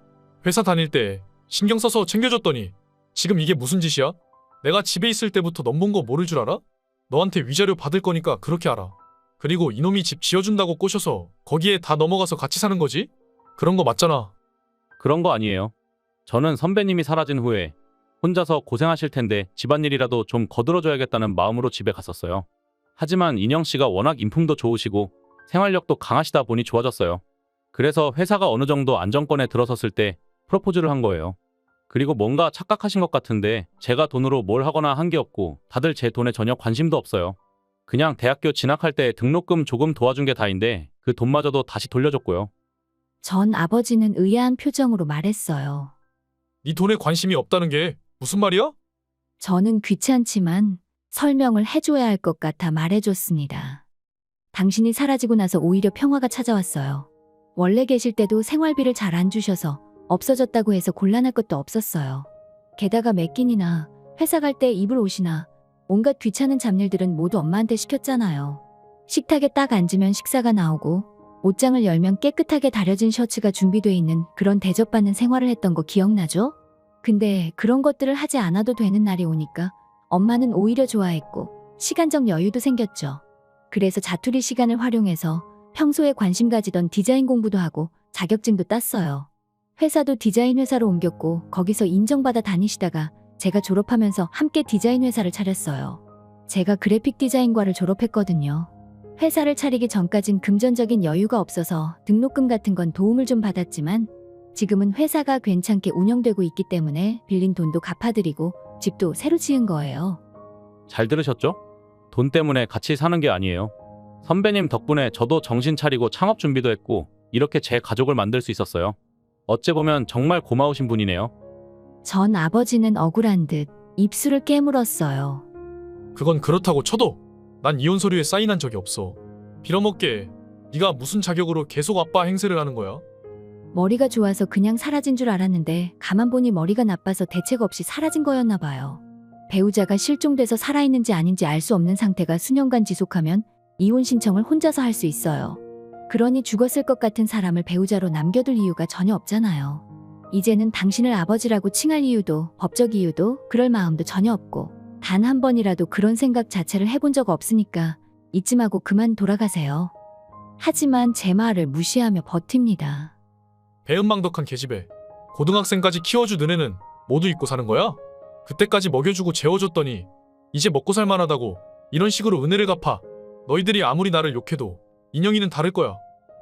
회사 다닐 때 신경 써서 챙겨줬더니 지금 이게 무슨 짓이야? 내가 집에 있을 때부터 넌 본 거 모를 줄 알아? 너한테 위자료 받을 거니까 그렇게 알아. 그리고 이놈이 집 지어준다고 꼬셔서 거기에 다 넘어가서 같이 사는 거지? 그런 거 맞잖아. 그런 거 아니에요. 저는 선배님이 사라진 후에 혼자서 고생하실 텐데 집안일이라도 좀 거들어줘야겠다는 마음으로 집에 갔었어요. 하지만 인영 씨가 워낙 인품도 좋으시고 생활력도 강하시다 보니 좋아졌어요. 그래서 회사가 어느 정도 안정권에 들어섰을 때 프로포즈를 한 거예요. 그리고 뭔가 착각하신 것 같은데 제가 돈으로 뭘 하거나 한 게 없고 다들 제 돈에 전혀 관심도 없어요. 그냥 대학교 진학할 때 등록금 조금 도와준 게 다인데 그 돈마저도 다시 돌려줬고요. 전 아버지는 의아한 표정으로 말했어요. 네 돈에 관심이 없다는 게 무슨 말이야? 저는 귀찮지만 설명을 해줘야 할 것 같아 말해줬습니다. 당신이 사라지고 나서 오히려 평화가 찾아왔어요. 원래 계실 때도 생활비를 잘 안 주셔서 없어졌다고 해서 곤란할 것도 없었어요. 게다가 몇 끼니나 회사 갈 때 입을 옷이나 온갖 귀찮은 잡일들은 모두 엄마한테 시켰잖아요. 식탁에 딱 앉으면 식사가 나오고 옷장을 열면 깨끗하게 다려진 셔츠가 준비돼 있는 그런 대접받는 생활을 했던 거 기억나죠? 근데 그런 것들을 하지 않아도 되는 날이 오니까 엄마는 오히려 좋아했고 시간적 여유도 생겼죠. 그래서 자투리 시간을 활용해서 평소에 관심 가지던 디자인 공부도 하고 자격증도 땄어요. 회사도 디자인 회사로 옮겼고 거기서 인정받아 다니시다가 제가 졸업하면서 함께 디자인 회사를 차렸어요. 제가 그래픽 디자인과를 졸업했거든요. 회사를 차리기 전까진 금전적인 여유가 없어서 등록금 같은 건 도움을 좀 받았지만 지금은 회사가 괜찮게 운영되고 있기 때문에 빌린 돈도 갚아드리고 집도 새로 지은 거예요. 잘 들으셨죠? 돈 때문에 같이 사는 게 아니에요. 선배님 덕분에 저도 정신 차리고 창업 준비도 했고 이렇게 제 가족을 만들 수 있었어요. 어째 보면 정말 고마우신 분이네요. 전 아버지는 억울한 듯 입술을 깨물었어요. 그건 그렇다고 쳐도 난 이혼 서류에 사인한 적이 없어. 빌어먹게 네가 무슨 자격으로 계속 아빠 행세를 하는 거야? 머리가 좋아서 그냥 사라진 줄 알았는데 가만 보니 머리가 나빠서 대책 없이 사라진 거였나 봐요. 배우자가 실종돼서 살아있는지 아닌지 알 수 없는 상태가 수년간 지속하면 이혼 신청을 혼자서 할 수 있어요. 그러니 죽었을 것 같은 사람을 배우자로 남겨둘 이유가 전혀 없잖아요. 이제는 당신을 아버지라고 칭할 이유도 법적 이유도 그럴 마음도 전혀 없고 단 한 번이라도 그런 생각 자체를 해본 적 없으니까 이쯤 하고 그만 돌아가세요. 하지만 제 말을 무시하며 버팁니다. 배은망덕한 계집애. 고등학생까지 키워준 은혜는 모두 잊고 사는 거야? 그때까지 먹여주고 재워줬더니 이제 먹고 살만하다고 이런 식으로 은혜를 갚아. 너희들이 아무리 나를 욕해도 인영이는 다를 거야.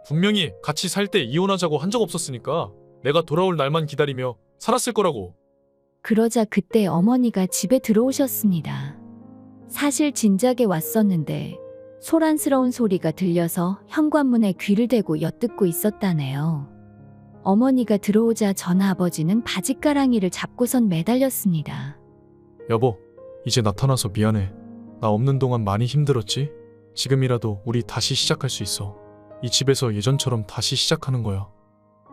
분명히 같이 살 때 이혼하자고 한 적 없었으니까 내가 돌아올 날만 기다리며 살았을 거라고. 그러자 그때 어머니가 집에 들어오셨습니다. 사실 진작에 왔었는데 소란스러운 소리가 들려서 현관문에 귀를 대고 엿듣고 있었다네요. 어머니가 들어오자 전 아버지는 바짓가랑이를 잡고선 매달렸습니다. 여보, 이제 나타나서 미안해. 나 없는 동안 많이 힘들었지? 지금이라도 우리 다시 시작할 수 있어. 이 집에서 예전처럼 다시 시작하는 거야.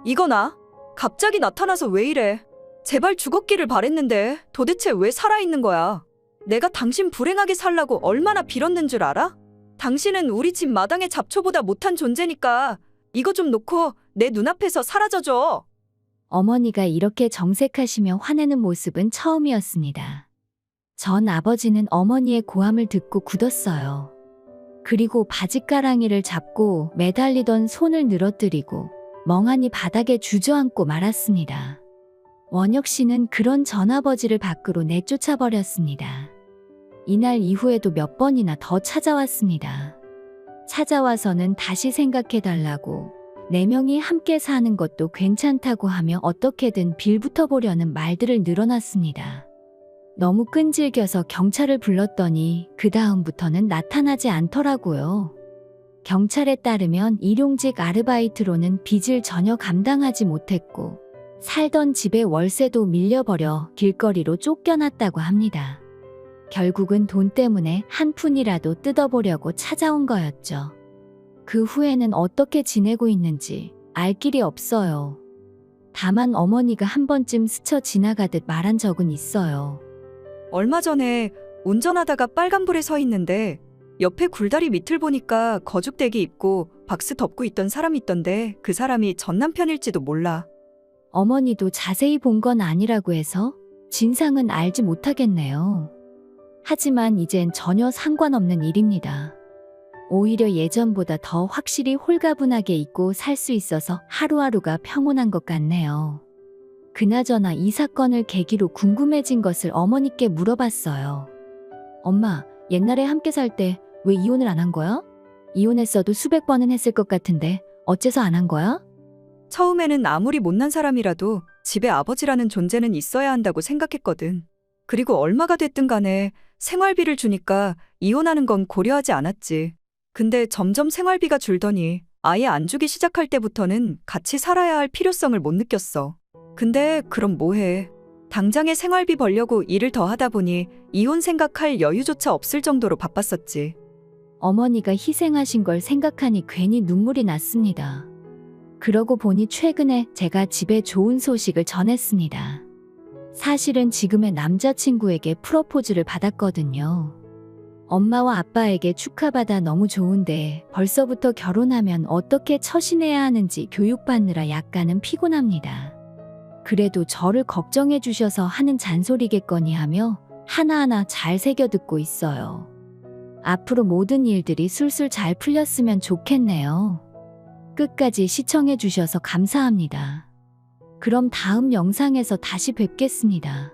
이거나? 갑자기 나타나서 왜 이래? 제발 죽었기를 바랬는데 도대체 왜 살아있는 거야? 내가 당신 불행하게 살라고 얼마나 빌었는 줄 알아? 당신은 우리 집 마당의 잡초보다 못한 존재니까 이거 좀 놓고 내 눈앞에서 사라져줘. 어머니가 이렇게 정색하시며 화내는 모습은 처음이었습니다. 전 아버지는 어머니의 고함을 듣고 굳었어요. 그리고 바짓가랑이를 잡고 매달리던 손을 늘어뜨리고 멍하니 바닥에 주저앉고 말았습니다. 원혁 씨는 그런 전아버지를 밖으로 내쫓아버렸습니다. 이날 이후에도 몇 번이나 더 찾아왔습니다. 찾아와서는 다시 생각해달라고, 4명이 함께 사는 것도 괜찮다고 하며 어떻게든 빌붙어 보려는 말들을 늘어놨습니다. 너무 끈질겨서 경찰을 불렀더니 그 다음부터는 나타나지 않더라고요. 경찰에 따르면 일용직 아르바이트로는 빚을 전혀 감당하지 못했고 살던 집에 월세도 밀려버려 길거리로 쫓겨났다고 합니다. 결국은 돈 때문에 한 푼이라도 뜯어보려고 찾아온 거였죠. 그 후에는 어떻게 지내고 있는지 알 길이 없어요. 다만 어머니가 한 번쯤 스쳐 지나가듯 말한 적은 있어요. 얼마 전에 운전하다가 빨간불에 서 있는데 옆에 굴다리 밑을 보니까 거죽대기 입고 박스 덮고 있던 사람이 있던데 그 사람이 전 남편일지도 몰라. 어머니도 자세히 본 건 아니라고 해서 진상은 알지 못하겠네요. 하지만 이젠 전혀 상관없는 일입니다. 오히려 예전보다 더 확실히 홀가분하게 있고 살 수 있어서 하루하루가 평온한 것 같네요. 그나저나 이 사건을 계기로 궁금해진 것을 어머니께 물어봤어요. 엄마, 옛날에 함께 살 때 왜 이혼을 안 한 거야? 이혼했어도 수백 번은 했을 것 같은데 어째서 안 한 거야? 처음에는 아무리 못난 사람이라도 집에 아버지라는 존재는 있어야 한다고 생각했거든. 그리고 얼마가 됐든 간에 생활비를 주니까 이혼하는 건 고려하지 않았지. 근데 점점 생활비가 줄더니 아예 안 주기 시작할 때부터는 같이 살아야 할 필요성을 못 느꼈어. 근데 그럼 뭐해? 당장에 생활비 벌려고 일을 더 하다 보니 이혼 생각할 여유조차 없을 정도로 바빴었지. 어머니가 희생하신 걸 생각하니 괜히 눈물이 났습니다. 그러고 보니 최근에 제가 집에 좋은 소식을 전했습니다. 사실은 지금의 남자친구에게 프로포즈를 받았거든요. 엄마와 아빠에게 축하받아 너무 좋은데 벌써부터 결혼하면 어떻게 처신해야 하는지 교육받느라 약간은 피곤합니다. 그래도 저를 걱정해 주셔서 하는 잔소리겠거니 하며 하나하나 잘 새겨 듣고 있어요. 앞으로 모든 일들이 술술 잘 풀렸으면 좋겠네요. 끝까지 시청해 주셔서 감사합니다. 그럼 다음 영상에서 다시 뵙겠습니다.